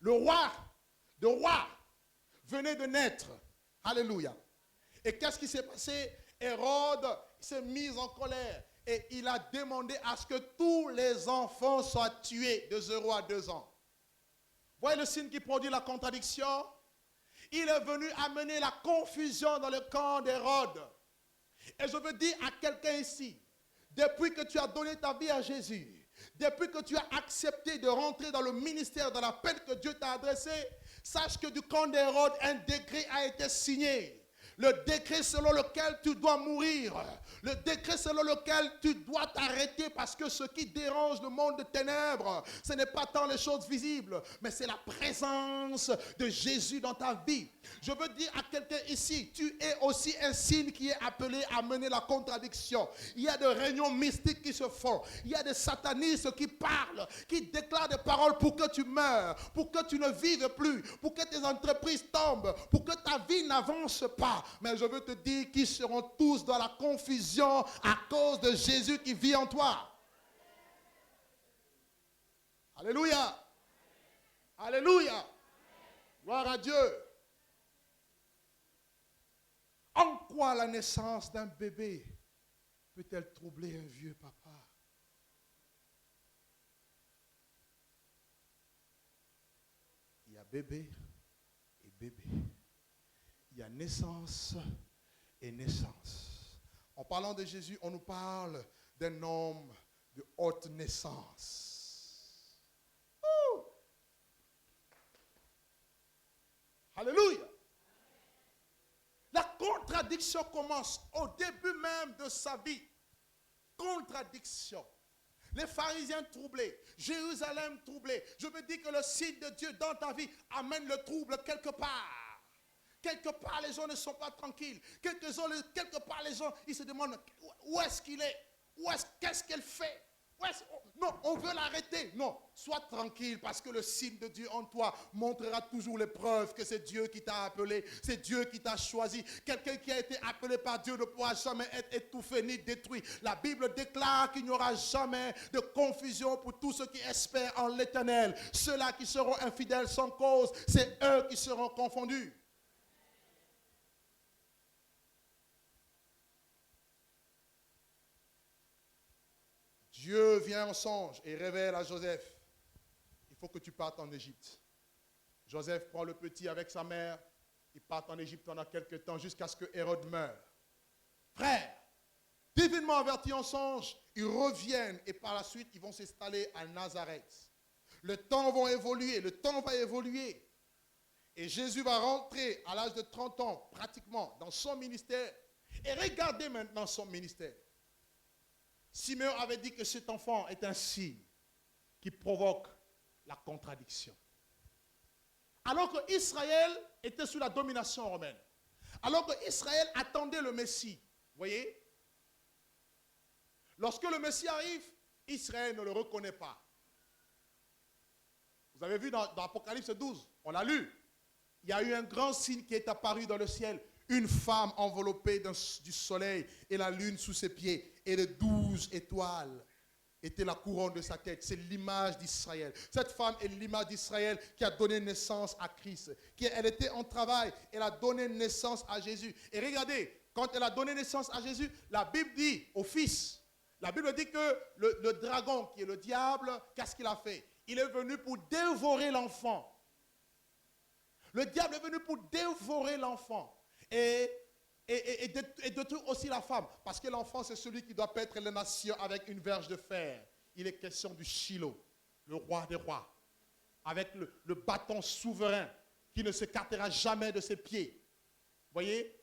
[SPEAKER 1] le roi de rois, venait de naître. Alléluia. Et qu'est-ce qui s'est passé? Hérode s'est mis en colère et il a demandé à ce que tous les enfants soient tués de 0 à 2 ans. Voyez le signe qui produit la contradiction? Il est venu amener la confusion dans le camp d'Hérode. Et je veux dire à quelqu'un ici, depuis que tu as donné ta vie à Jésus, depuis que tu as accepté de rentrer dans le ministère, dans l'appel que Dieu t'a adressé, sache que du camp d'Hérode, un décret a été signé. Le décret selon lequel tu dois mourir. Le décret selon lequel tu dois t'arrêter parce que ce qui dérange le monde de ténèbres, ce n'est pas tant les choses visibles, mais c'est la présence de Jésus dans ta vie. Je veux dire à quelqu'un ici, tu es aussi un signe qui est appelé à mener la contradiction. Il y a des réunions mystiques qui se font. Il y a des satanistes qui parlent, qui déclarent des paroles pour que tu meurs, pour que tu ne vives plus, pour que tes entreprises tombent, pour que ta vie n'avance pas. Mais je veux te dire qu'ils seront tous dans la confusion à cause de Jésus qui vit en toi. Alléluia. Alléluia. Gloire à Dieu. En quoi la naissance d'un bébé peut-elle troubler un vieux papa? Il y a bébé et bébé. Il y a naissance et naissance. En parlant de Jésus, on nous parle d'un homme de haute naissance. Oh! Alléluia. La contradiction commence au début même de sa vie. Contradiction. les pharisiens troublés, Jérusalem troublée. Je veux dire que le signe de Dieu dans ta vie amène le trouble quelque part. Quelque part, les gens ne sont pas tranquilles. Quelque part, les gens, ils se demandent où est-ce qu'il est? Qu'est-ce qu'elle fait? Non, on veut l'arrêter. Non, sois tranquille parce que le signe de Dieu en toi montrera toujours les preuves que c'est Dieu qui t'a appelé, c'est Dieu qui t'a choisi. Quelqu'un qui a été appelé par Dieu ne pourra jamais être étouffé ni détruit. La Bible déclare qu'il n'y aura jamais de confusion pour tous ceux qui espèrent en l'Éternel. Ceux-là qui seront infidèles sans cause, c'est eux qui seront confondus. Dieu vient en songe et révèle à Joseph, il faut que tu partes en Égypte. Joseph prend le petit avec sa mère, ils partent en Égypte pendant quelques temps jusqu'à ce que Hérode meure. Frère, divinement avertis en songe, ils reviennent et par la suite, ils vont s'installer à Nazareth. Le temps va évoluer. Et Jésus va rentrer à l'âge de 30 ans, pratiquement, dans son ministère. Et regardez maintenant son ministère. Simeon avait dit que cet enfant est un signe qui provoque la contradiction. Alors que Israël était sous la domination romaine, alors que Israël attendait le Messie, voyez, lorsque le Messie arrive, Israël ne le reconnaît pas. Vous avez vu dans Apocalypse 12, on l'a lu, il y a eu un grand signe qui est apparu dans le ciel. Une femme enveloppée du soleil et la lune sous ses pieds. Et les 12 étoiles étaient la couronne de sa tête. C'est l'image d'Israël. Cette femme est l'image d'Israël qui a donné naissance à Christ. Elle était en travail. Elle a donné naissance à Jésus. Et regardez, quand elle a donné naissance à Jésus, la Bible dit au Fils. La Bible dit que le dragon, qui est le diable, qu'est-ce qu'il a fait? Il est venu pour dévorer l'enfant. Le diable est venu pour dévorer l'enfant. Et détruire aussi la femme. Parce que l'enfant, c'est celui qui doit paître les nations avec une verge de fer. Il est question du Shiloh, le roi des rois. Avec le bâton souverain qui ne s'écartera jamais de ses pieds. Voyez?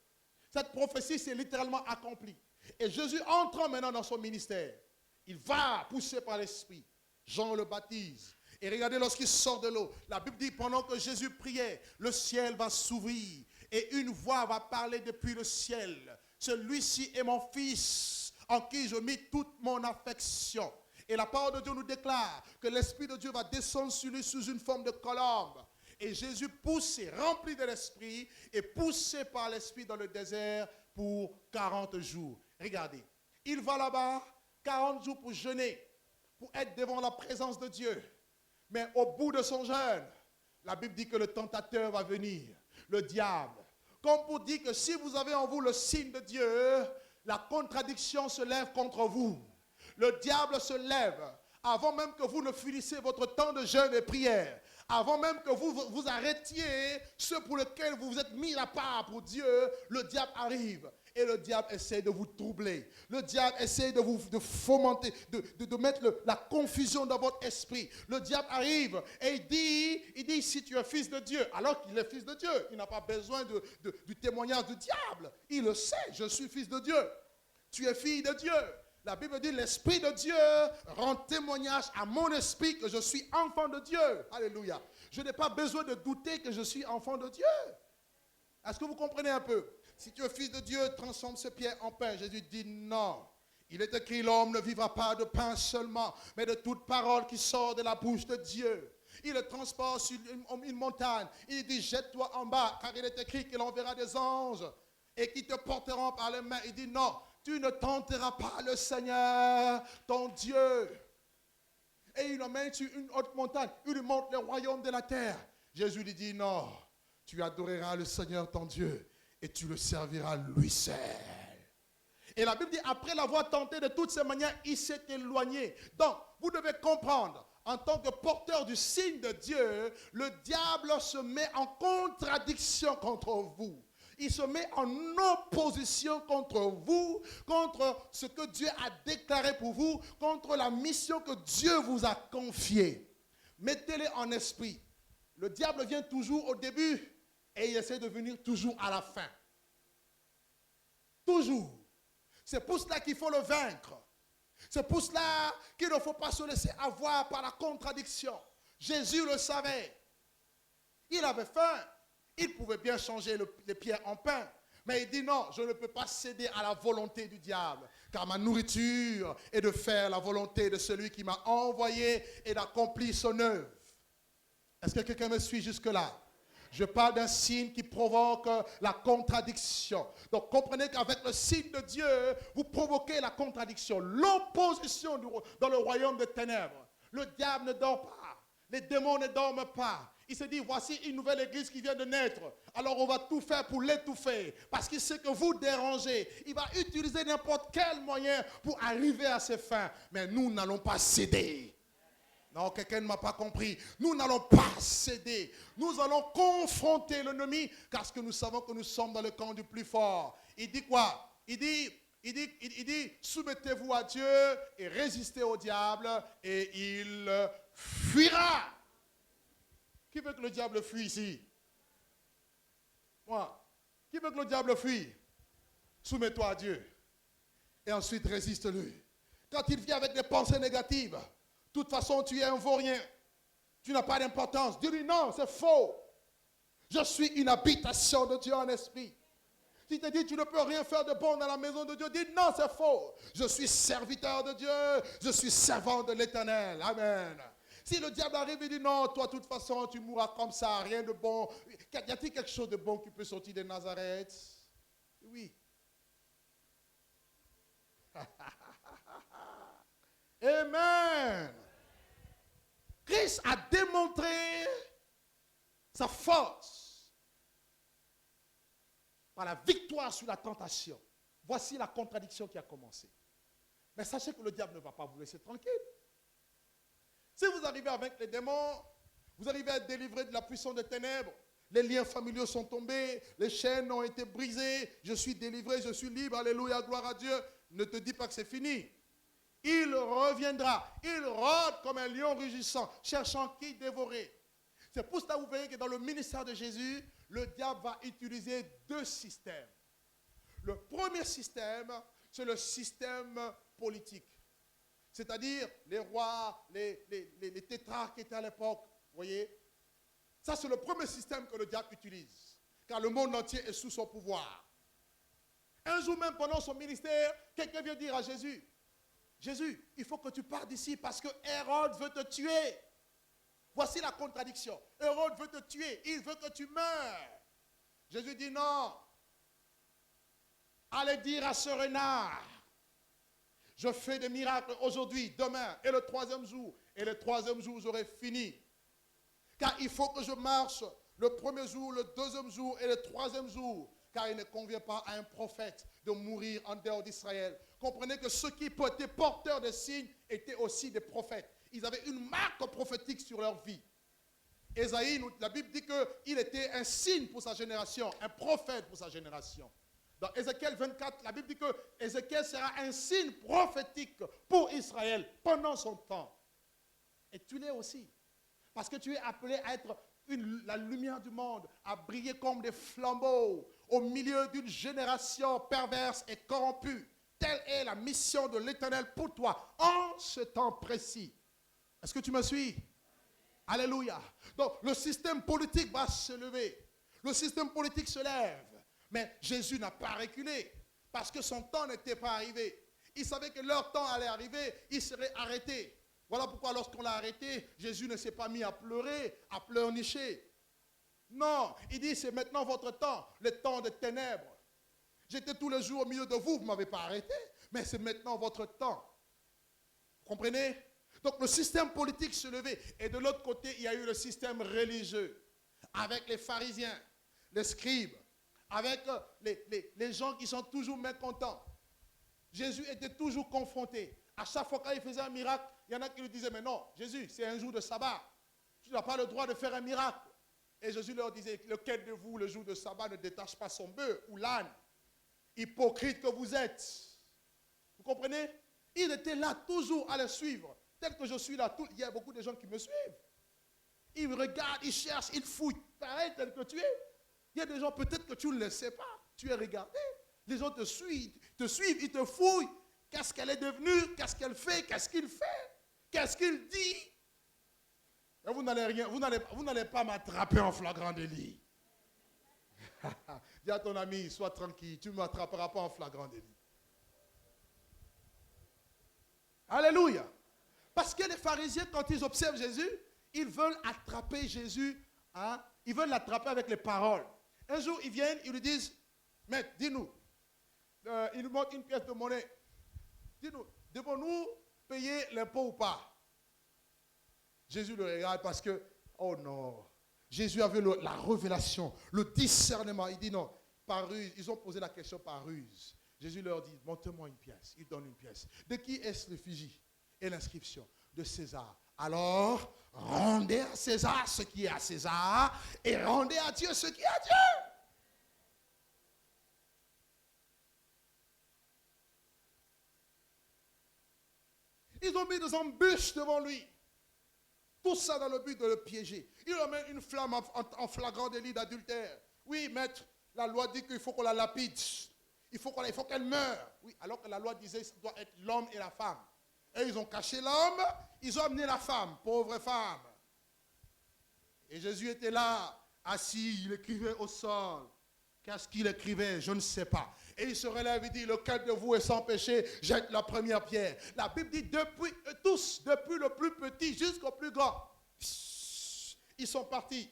[SPEAKER 1] Cette prophétie s'est littéralement accomplie. Et Jésus entrant maintenant dans son ministère, il va poussé par l'Esprit. Jean le baptise. Et regardez, lorsqu'il sort de l'eau, la Bible dit, pendant que Jésus priait, le ciel va s'ouvrir. Et une voix va parler depuis le ciel. Celui-ci est mon fils, en qui je mis toute mon affection. Et la parole de Dieu nous déclare que l'Esprit de Dieu va descendre sur lui sous une forme de colombe. Et Jésus poussé, rempli de l'Esprit, et poussé par l'Esprit dans le désert pour 40 jours. Regardez, il va là-bas 40 jours pour jeûner, pour être devant la présence de Dieu. Mais au bout de son jeûne, la Bible dit que le tentateur va venir, le diable. Comme pour dire que si vous avez en vous le signe de Dieu, la contradiction se lève contre vous. Le diable se lève avant même que vous ne finissiez votre temps de jeûne et prière. Avant même que vous arrêtiez ce pour lequel vous vous êtes mis à part pour Dieu, le diable arrive. Et le diable essaie de vous troubler. Le diable essaie de fomenter, de mettre la confusion dans votre esprit. Le diable arrive et il dit si tu es fils de Dieu, alors qu'il est fils de Dieu, il n'a pas besoin du témoignage du diable. Il le sait, je suis fils de Dieu. Tu es fille de Dieu. La Bible dit l'Esprit de Dieu rend témoignage à mon esprit que je suis enfant de Dieu. Alléluia. Je n'ai pas besoin de douter que je suis enfant de Dieu. Est-ce que vous comprenez un peu? Si tu es fils de Dieu, transforme ce pierre en pain. Jésus dit non. Il est écrit, l'homme ne vivra pas de pain seulement, mais de toute parole qui sort de la bouche de Dieu. Il le transporte sur une montagne. Il dit, jette-toi en bas, car il est écrit qu'il enverra des anges et qui te porteront par les mains. Il dit, non, tu ne tenteras pas le Seigneur, ton Dieu. Et il l'emmène sur une haute montagne. Il lui montre le royaume de la terre. Jésus lui dit, non, tu adoreras le Seigneur, ton Dieu. Et tu le serviras lui seul. Et la Bible dit, après l'avoir tenté de toutes ces manières, il s'est éloigné. Donc, vous devez comprendre, en tant que porteur du signe de Dieu, le diable se met en contradiction contre vous. Il se met en opposition contre vous, contre ce que Dieu a déclaré pour vous, contre la mission que Dieu vous a confiée. Mettez-les en esprit. Le diable vient toujours au début. Et il essaie de venir toujours à la fin. Toujours. C'est pour cela qu'il faut le vaincre. C'est pour cela qu'il ne faut pas se laisser avoir par la contradiction. Jésus le savait. Il avait faim. Il pouvait bien changer les pierres en pain. Mais il dit non, je ne peux pas céder à la volonté du diable. Car ma nourriture est de faire la volonté de celui qui m'a envoyé et d'accomplir son œuvre. Est-ce que quelqu'un me suit jusque-là? Je parle d'un signe qui provoque la contradiction. Donc comprenez qu'avec le signe de Dieu, vous provoquez la contradiction, l'opposition dans le royaume des ténèbres. Le diable ne dort pas, les démons ne dorment pas. Il se dit, voici une nouvelle église qui vient de naître. Alors on va tout faire pour l'étouffer. Parce qu'il sait que vous dérangez. Il va utiliser n'importe quel moyen pour arriver à ses fins. Mais nous n'allons pas céder. Non, quelqu'un ne m'a pas compris. Nous n'allons pas céder. Nous allons confronter l'ennemi parce que nous savons que nous sommes dans le camp du plus fort. Il dit quoi? Il dit, soumettez-vous à Dieu et résistez au diable et il fuira. Qui veut que le diable fuit ici? Moi. Qui veut que le diable fuit? Soumets-toi à Dieu. Et ensuite résiste-lui. Quand il vient avec des pensées négatives, de toute façon, tu es un vaurien. Tu n'as pas d'importance. Dis-lui non, c'est faux. Je suis une habitation de Dieu en esprit. Si tu te dis tu ne peux rien faire de bon dans la maison de Dieu, dis non, c'est faux. Je suis serviteur de Dieu. Je suis servant de l'Éternel. Amen. Si le diable arrive et dit non, toi, de toute façon, tu mourras comme ça, rien de bon. Y a-t-il quelque chose de bon qui peut sortir de Nazareth? Oui. Amen. Christ a démontré sa force par la victoire sur la tentation. Voici la contradiction qui a commencé. Mais sachez que le diable ne va pas vous laisser tranquille. Si vous arrivez avec les démons, vous arrivez à être délivré de la puissance des ténèbres, les liens familiaux sont tombés, les chaînes ont été brisées, je suis délivré, je suis libre, alléluia, gloire à Dieu. Ne te dis pas que c'est fini. Il reviendra, il rôde comme un lion rugissant, cherchant qui dévorer. C'est pour cela que vous voyez que dans le ministère de Jésus, le diable va utiliser deux systèmes. Le premier système, c'est le système politique. C'est-à-dire les rois, les tétrarques qui étaient à l'époque. Vous voyez? Ça, c'est le premier système que le diable utilise. Car le monde entier est sous son pouvoir. Un jour même, pendant son ministère, quelqu'un vient dire à Jésus, Jésus, il faut que tu partes d'ici parce que Hérode veut te tuer. Voici la contradiction. Hérode veut te tuer. Il veut que tu meurs. Jésus dit non. Allez dire à ce renard, je fais des miracles aujourd'hui, demain et le troisième jour. Et le troisième jour, j'aurai fini. Car il faut que je marche le premier jour, le deuxième jour et le troisième jour. Car il ne convient pas à un prophète de mourir en dehors d'Israël. Comprenez que ceux qui étaient porteurs de signes étaient aussi des prophètes. Ils avaient une marque prophétique sur leur vie. Ésaïe, la Bible dit qu'il était un signe pour sa génération, un prophète pour sa génération. Dans Ézéchiel 24, la Bible dit que Ézéchiel sera un signe prophétique pour Israël pendant son temps. Et tu l'es aussi. Parce que tu es appelé à être la lumière du monde, à briller comme des flambeaux au milieu d'une génération perverse et corrompue. Telle est la mission de l'Éternel pour toi en ce temps précis. Est-ce que tu me suis? Alléluia. Donc, le système politique va se lever. Le système politique se lève. Mais Jésus n'a pas reculé parce que son temps n'était pas arrivé. Il savait que leur temps allait arriver, il serait arrêté. Voilà pourquoi lorsqu'on l'a arrêté, Jésus ne s'est pas mis à pleurer, à pleurnicher. Non, il dit c'est maintenant votre temps, le temps des ténèbres. J'étais tous les jours au milieu de vous, vous ne m'avez pas arrêté, mais c'est maintenant votre temps. Vous comprenez? Donc le système politique se levait. Et de l'autre côté, il y a eu le système religieux, avec les pharisiens, les scribes, avec les gens qui sont toujours mécontents. Jésus était toujours confronté. À chaque fois qu'il faisait un miracle, il y en a qui lui disaient, mais non, Jésus, c'est un jour de sabbat. Tu n'as pas le droit de faire un miracle. Et Jésus leur disait, lequel de vous, le jour de sabbat, ne détache pas son bœuf ou l'âne? Hypocrite que vous êtes. Vous comprenez? Il était là toujours à le suivre. Tel que je suis là, il y a beaucoup de gens qui me suivent. Ils me regardent, ils cherchent, ils fouillent. Pareil, tel que tu es. Il y a des gens, peut-être que tu ne le sais pas. Tu es regardé. Les gens te suivent, ils te fouillent. Qu'est-ce qu'elle est devenue? Qu'est-ce qu'elle fait? Qu'est-ce qu'il fait? Qu'est-ce qu'il dit? Et vous n'allez pas m'attraper en flagrant délit. Dis à ton ami, sois tranquille, tu ne m'attraperas pas en flagrant délit. Alléluia. Parce que les pharisiens, quand ils observent Jésus, ils veulent attraper Jésus, hein? Ils veulent l'attraper avec les paroles. Un jour, ils viennent, ils lui disent, maître, dis-nous, il nous manque une pièce de monnaie. Dis-nous, devons-nous payer l'impôt ou pas? Jésus le regarde parce que, oh non, Jésus avait la révélation, le discernement. Il dit non, par ruse. Ils ont posé la question par ruse. Jésus leur dit, montre-moi une pièce. Il donne une pièce. De qui est-ce l'effigie et l'inscription? De César. Alors, rendez à César ce qui est à César et rendez à Dieu ce qui est à Dieu. Ils ont mis des embûches devant lui. Tout ça dans le but de le piéger. Il leur met une flamme en flagrant délit d'adultère. Oui, maître, la loi dit qu'il faut qu'on la lapide. Il faut qu'elle meure. Oui, alors que la loi disait que ça doit être l'homme et la femme. Et ils ont caché l'homme, ils ont amené la femme, pauvre femme. Et Jésus était là, assis, il écrivait au sol. Qu'est-ce qu'il écrivait? Je ne sais pas. Et il se relève et dit, lequel de vous est sans péché, jette la première pierre. La Bible dit, depuis le plus petit jusqu'au plus grand, ils sont partis.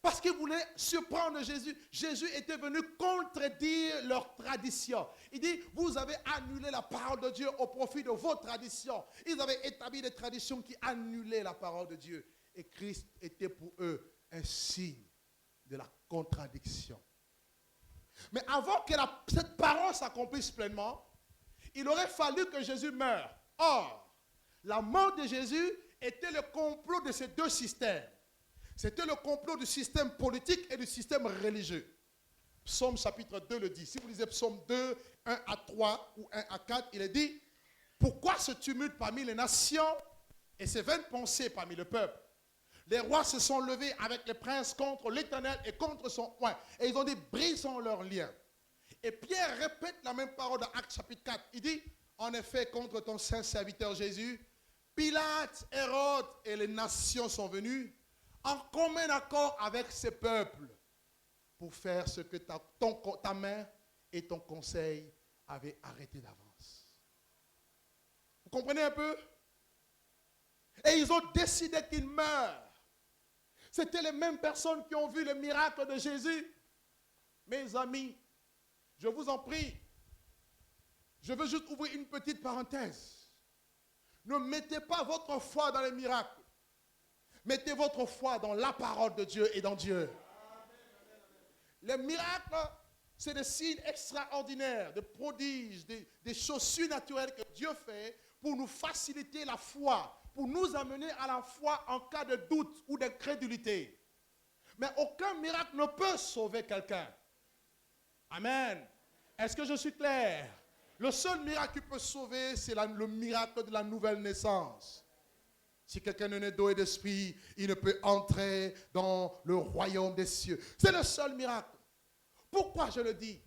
[SPEAKER 1] Parce qu'ils voulaient surprendre Jésus. Jésus était venu contredire leur tradition. Il dit, vous avez annulé la parole de Dieu au profit de vos traditions. Ils avaient établi des traditions qui annulaient la parole de Dieu. Et Christ était pour eux un signe de la contradiction. Mais avant que cette parole s'accomplisse pleinement, il aurait fallu que Jésus meure. Or, la mort de Jésus était le complot de ces deux systèmes. C'était le complot du système politique et du système religieux. Psaume chapitre 2 le dit. Si vous lisez Psaume 2, 1 à 3 ou 1 à 4, il est dit, pourquoi ce tumulte parmi les nations et ces vaines pensées parmi le peuple? Les rois se sont levés avec les princes contre l'Éternel et contre son oint. Et ils ont dit, brisons leurs liens. Et Pierre répète la même parole dans Actes chapitre 4. Il dit, en effet, contre ton saint serviteur Jésus, Pilate, Hérode et les nations sont venus en commun accord avec ces peuples pour faire ce que ta main et ton conseil avaient arrêté d'avance. Vous comprenez un peu? Et ils ont décidé qu'il meure. C'était les mêmes personnes qui ont vu le miracle de Jésus. Mes amis, je vous en prie, je veux juste ouvrir une petite parenthèse. Ne mettez pas votre foi dans les miracles. Mettez votre foi dans la parole de Dieu et dans Dieu. Les miracles, c'est des signes extraordinaires, des prodiges, des choses surnaturelles que Dieu fait pour nous faciliter la foi, pour nous amener à la foi en cas de doute ou d'incrédulité. Mais aucun miracle ne peut sauver quelqu'un. Amen. Est-ce que je suis clair? Le seul miracle qui peut sauver, c'est le miracle de la nouvelle naissance. Si quelqu'un est né d'eau et d'esprit, il ne peut entrer dans le royaume des cieux. C'est le seul miracle. Pourquoi je le dis?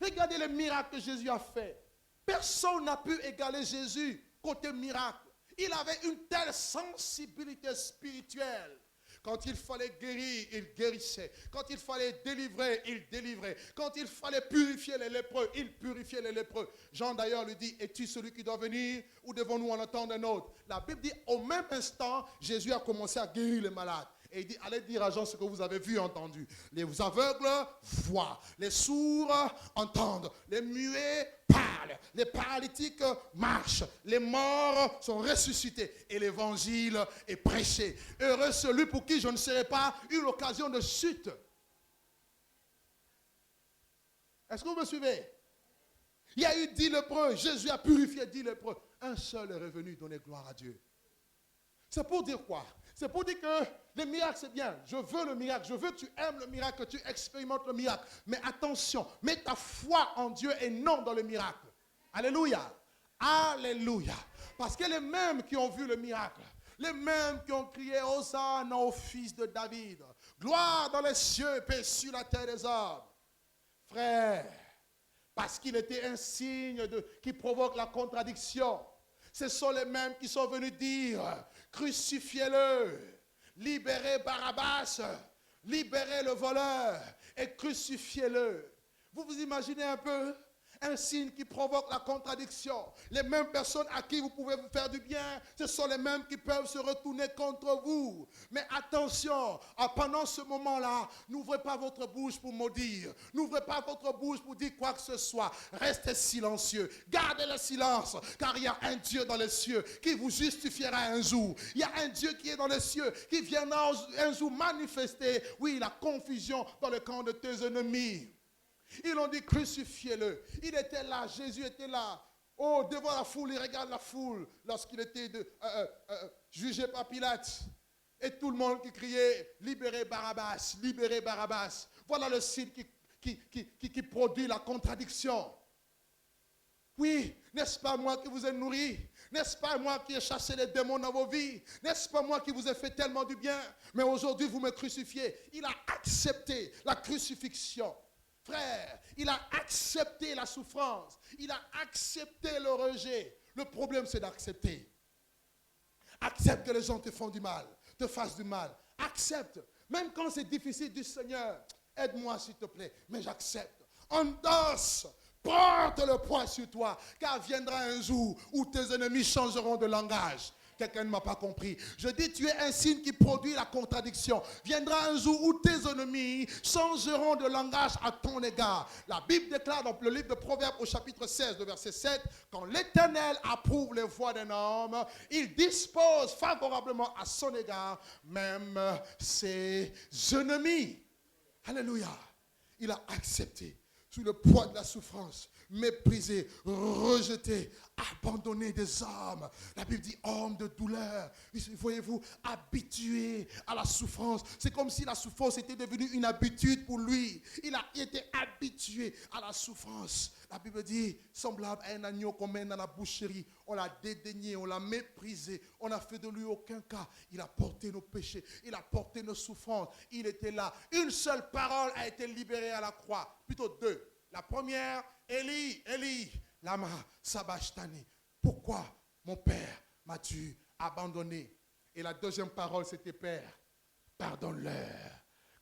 [SPEAKER 1] Regardez les miracles que Jésus a fait. Personne n'a pu égaler Jésus côté miracle. Il avait une telle sensibilité spirituelle. Quand il fallait guérir, il guérissait. Quand il fallait délivrer, il délivrait. Quand il fallait purifier les lépreux, il purifiait les lépreux. Jean d'ailleurs lui dit, es-tu celui qui doit venir ou devons-nous en attendre un autre? La Bible dit, au même instant, Jésus a commencé à guérir les malades. Et il dit, allez dire à Jean ce que vous avez vu et entendu. Les aveugles voient, les sourds entendent, les muets parlent, les paralytiques marchent, les morts sont ressuscités et l'évangile est prêché. Heureux celui pour qui je ne serai pas eu l'occasion de chute. Est-ce que vous me suivez? Il y a eu 10 lépreux, Jésus a purifié 10 lépreux. Un seul est revenu donner gloire à Dieu. C'est pour dire quoi? C'est pour dire que les miracles, c'est bien. Je veux le miracle. Je veux que tu aimes le miracle, que tu expérimentes le miracle. Mais attention, mets ta foi en Dieu et non dans le miracle. Alléluia. Alléluia. Parce que les mêmes qui ont vu le miracle, les mêmes qui ont crié Hosanna au fils de David, gloire dans les cieux, paix sur la terre des hommes. Frère, parce qu'il était un signe qui provoque la contradiction. Ce sont les mêmes qui sont venus dire, crucifiez-le, libérez Barabbas, libérez le voleur et crucifiez-le. Vous vous imaginez un peu? Un signe qui provoque la contradiction. Les mêmes personnes à qui vous pouvez vous faire du bien, ce sont les mêmes qui peuvent se retourner contre vous. Mais attention, pendant ce moment-là, n'ouvrez pas votre bouche pour maudire. N'ouvrez pas votre bouche pour dire quoi que ce soit. Restez silencieux. Gardez le silence, car il y a un Dieu dans les cieux qui vous justifiera un jour. Il y a un Dieu qui est dans les cieux, qui viendra un jour manifester, oui, la confusion dans le camp de tes ennemis. Ils ont dit crucifiez-le. Il était là, Jésus était là. Oh, devant la foule, il regarde la foule lorsqu'il était jugé par Pilate. Et tout le monde qui criait libérez Barabbas, libérez Barabbas. Voilà le signe qui produit la contradiction. Oui, n'est-ce pas moi qui vous ai nourri? N'est-ce pas moi qui ai chassé les démons dans vos vies? N'est-ce pas moi qui vous ai fait tellement du bien? Mais aujourd'hui, vous me crucifiez. Il a accepté la crucifixion. Frère, il a accepté la souffrance. Il a accepté le rejet. Le problème, c'est d'accepter. Accepte que les gens te font du mal, te fassent du mal. Accepte. Même quand c'est difficile, dis Seigneur, aide-moi s'il te plaît. Mais j'accepte. Endosse. Porte le poids sur toi. Car viendra un jour où tes ennemis changeront de langage. Quelqu'un ne m'a pas compris. Je dis, tu es un signe qui produit la contradiction. Viendra un jour où tes ennemis changeront de langage à ton égard. La Bible déclare dans le livre de Proverbes au chapitre 16, le verset 7, quand l'Éternel approuve les voies d'un homme, il dispose favorablement à son égard même ses ennemis. Alléluia. Il a accepté sous le poids de la souffrance, méprisé, rejeté, abandonné des hommes. La Bible dit homme de douleur. Voyez-vous, habitué à la souffrance. C'est comme si la souffrance était devenue une habitude pour lui. Il a été habitué à la souffrance. La Bible dit semblable à un agneau qu'on mène dans la boucherie. On l'a dédaigné, on l'a méprisé. On n'a fait de lui aucun cas. Il a porté nos péchés. Il a porté nos souffrances. Il était là. Une seule parole a été libérée à la croix. Plutôt deux. La première, Élie, Élie, lama sabachthani. Pourquoi mon père m'as-tu abandonné? Et la deuxième parole, c'était Père, pardonne-leur,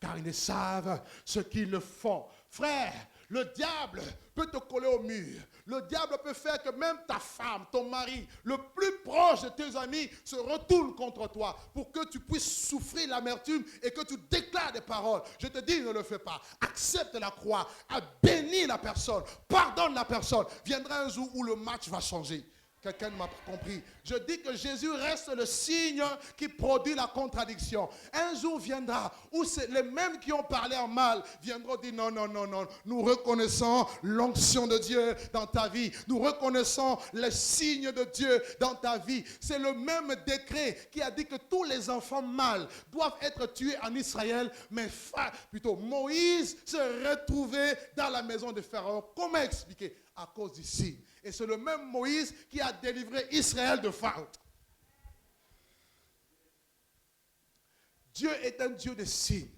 [SPEAKER 1] car ils ne savent ce qu'ils font. Frère, le diable peut te coller au mur. Le diable peut faire que même ta femme, ton mari, le plus proche de tes amis se retourne contre toi pour que tu puisses souffrir l'amertume et que tu déclares des paroles. Je te dis, ne le fais pas. Accepte la croix, bénis la personne, pardonne la personne. Viendra un jour où le match va changer. Quelqu'un ne m'a pas compris. Je dis que Jésus reste le signe qui produit la contradiction. Un jour viendra où les mêmes qui ont parlé en mal viendront dire non, non, non, non. Nous reconnaissons l'onction de Dieu dans ta vie. Nous reconnaissons le signe de Dieu dans ta vie. C'est le même décret qui a dit que tous les enfants mâles doivent être tués en Israël. Mais plutôt Moïse se retrouvait dans la maison de Pharaon. Comment expliquer? À cause du signe. Et c'est le même Moïse qui a délivré Israël de Pharaon. Dieu est un Dieu de signes.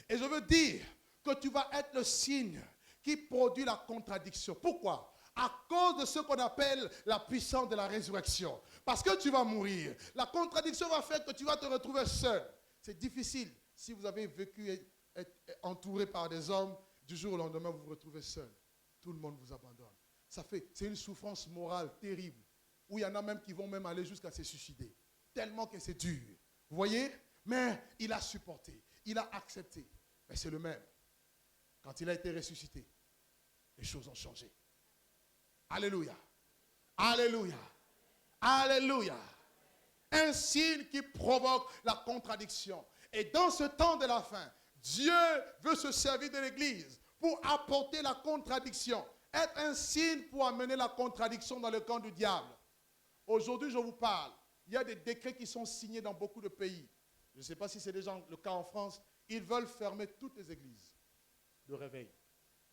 [SPEAKER 1] Et je veux dire que tu vas être le signe qui produit la contradiction. Pourquoi? À cause de ce qu'on appelle la puissance de la résurrection. Parce que tu vas mourir. La contradiction va faire que tu vas te retrouver seul. C'est difficile. Si vous avez vécu être entouré par des hommes, du jour au lendemain, vous vous retrouvez seul. Tout le monde vous abandonne. C'est une souffrance morale terrible, où il y en a même qui vont même aller jusqu'à se suicider, tellement que c'est dur. Vous voyez? Mais il a supporté, il a accepté. Mais c'est le même. Quand il a été ressuscité, les choses ont changé. Alléluia. Alléluia. Alléluia. Un signe qui provoque la contradiction. Et dans ce temps de la fin, Dieu veut se servir de l'Église pour apporter la contradiction. Être un signe pour amener la contradiction dans le camp du diable. Aujourd'hui, je vous parle. Il y a des décrets qui sont signés dans beaucoup de pays. Je ne sais pas si c'est déjà le cas en France. Ils veulent fermer toutes les églises de réveil.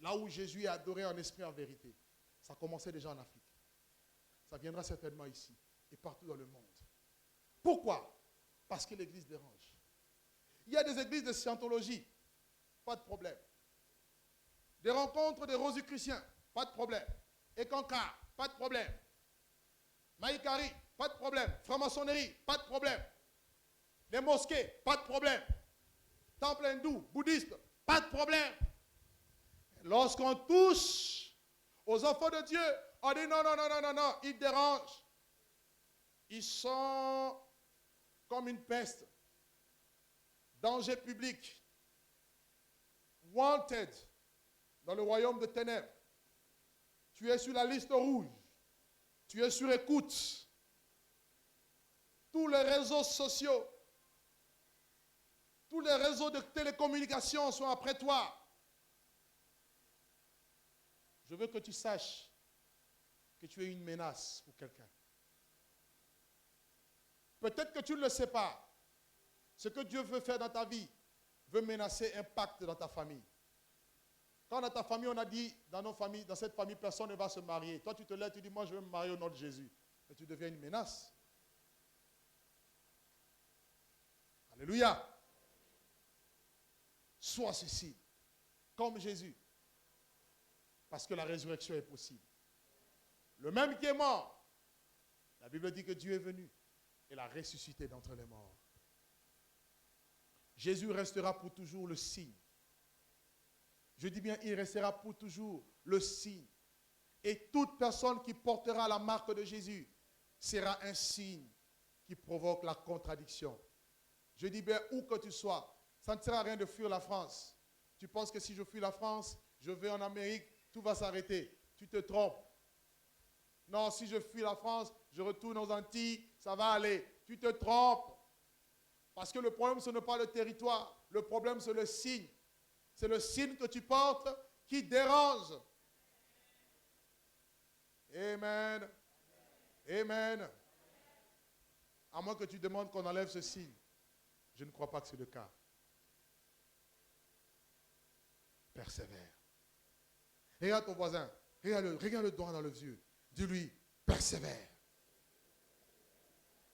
[SPEAKER 1] Là où Jésus est adoré en esprit et en vérité. Ça commençait déjà en Afrique. Ça viendra certainement ici et partout dans le monde. Pourquoi? Parce que l'église dérange. Il y a des églises de scientologie. Pas de problème. Des rencontres des rosicruciens. pas de problème. Ekanka, pas de problème. Maïkari, pas de problème. Franc-maçonnerie, pas de problème. Les mosquées, pas de problème. Temple hindou, bouddhiste, pas de problème. Lorsqu'on touche aux enfants de Dieu, on dit non, non, non, non, non, non, ils dérangent. Ils sont comme une peste. Danger public. Wanted dans le royaume de ténèbres. Tu es sur la liste rouge. Tu es sur écoute. Tous les réseaux sociaux, tous les réseaux de télécommunications sont après toi. Je veux que tu saches que tu es une menace pour quelqu'un. Peut-être que tu ne le sais pas. Ce que Dieu veut faire dans ta vie veut menacer un pacte dans ta famille. Quand dans ta famille, on a dit, dans nos familles, dans cette famille, personne ne va se marier. Toi, tu te lèves, tu dis, moi, je veux me marier au nom de Jésus. Et tu deviens une menace. Alléluia. Sois ceci, comme Jésus. Parce que la résurrection est possible. Le même qui est mort, la Bible dit que Dieu est venu et l'a ressuscité d'entre les morts. Jésus restera pour toujours le signe. Je dis bien, il restera pour toujours le signe. Et toute personne qui portera la marque de Jésus sera un signe qui provoque la contradiction. Je dis bien, où que tu sois, ça ne sert à rien de fuir la France. Tu penses que si je fuis la France, je vais en Amérique, tout va s'arrêter. Tu te trompes. Non, si je fuis la France, je retourne aux Antilles, ça va aller. Tu te trompes. Parce que le problème, ce n'est pas le territoire. Le problème, c'est le signe. C'est le signe que tu portes qui dérange. Amen. Amen. À moins que tu demandes qu'on enlève ce signe. Je ne crois pas que c'est le cas. Persévère. Regarde ton voisin. Regarde le doigt dans les yeux. Dis-lui, persévère.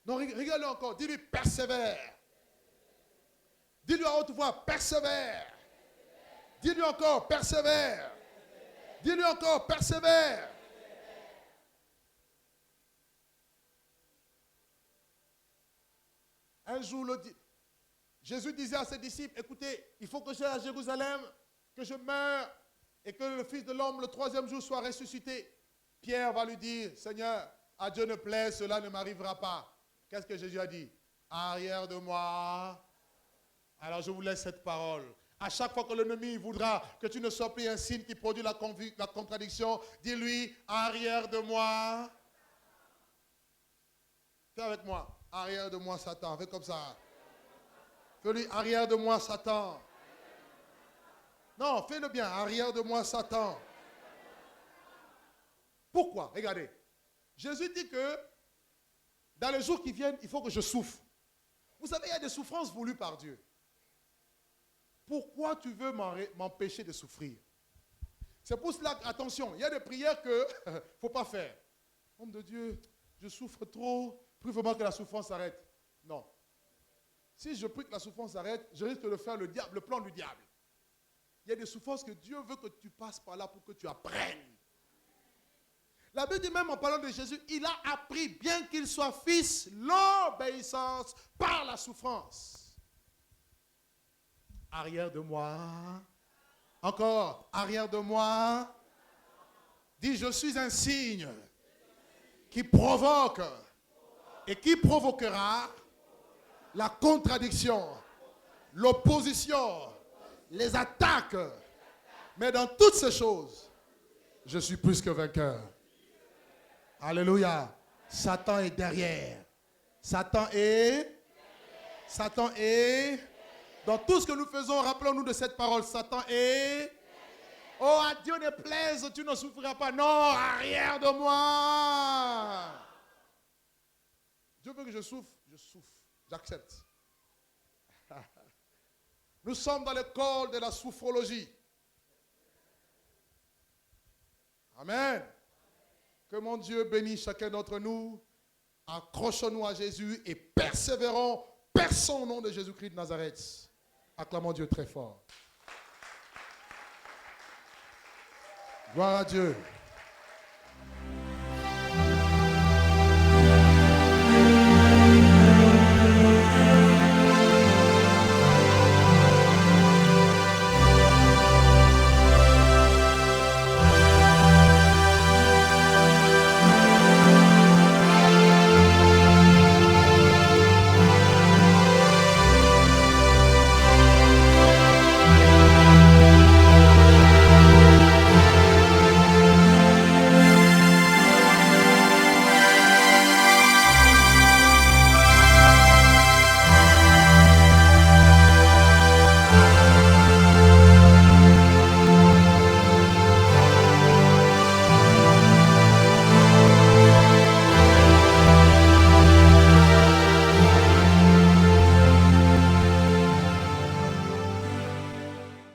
[SPEAKER 1] Non, regarde-le encore. Dis-lui, persévère. Dis-lui à haute voix, persévère. Dis-lui encore, persévère. Dis-lui encore, persévère. Un jour, Jésus disait à ses disciples, écoutez, il faut que j'aille à Jérusalem, que je meure et que le Fils de l'homme, le troisième jour, soit ressuscité. Pierre va lui dire, Seigneur, à Dieu ne plaise, cela ne m'arrivera pas. Qu'est-ce que Jésus a dit? Arrière de moi. Alors je vous laisse cette parole. À chaque fois que l'ennemi voudra que tu ne sois plus un signe qui produit la contradiction, dis-lui, arrière de moi. Fais avec moi. Arrière de moi, Satan. Fais comme ça. Fais-lui, arrière de moi, Satan. Non, fais-le bien. Arrière de moi, Satan. Pourquoi? Regardez. Jésus dit que dans les jours qui viennent, il faut que je souffre. Vous savez, il y a des souffrances voulues par Dieu. Pourquoi tu veux m'empêcher de souffrir? C'est pour cela, attention, il y a des prières que il ne faut pas faire. Homme de Dieu, je souffre trop, prie vraiment que la souffrance s'arrête. Non. Si je prie que la souffrance s'arrête, je risque de faire le plan du diable. Il y a des souffrances que Dieu veut que tu passes par là pour que tu apprennes. La Bible dit même en parlant de Jésus, il a appris, bien qu'il soit fils, l'obéissance par la souffrance. Arrière de moi. Encore, arrière de moi. Dis, je suis un signe qui provoque et qui provoquera la contradiction, l'opposition, les attaques. Mais dans toutes ces choses, je suis plus que vainqueur. Alléluia. Satan est derrière. Satan est. Dans tout ce que nous faisons, rappelons-nous de cette parole. Satan est. Oh, à Dieu ne plaise, tu ne souffriras pas. Non, arrière de moi. Dieu veut que je souffre. Je souffre. J'accepte. Nous sommes dans l'école de la sophrologie. Amen. Que mon Dieu bénisse chacun d'entre nous. Accrochons-nous à Jésus et persévérons. Perçons au nom de Jésus-Christ de Nazareth. Acclamons Dieu très fort. Gloire à Dieu.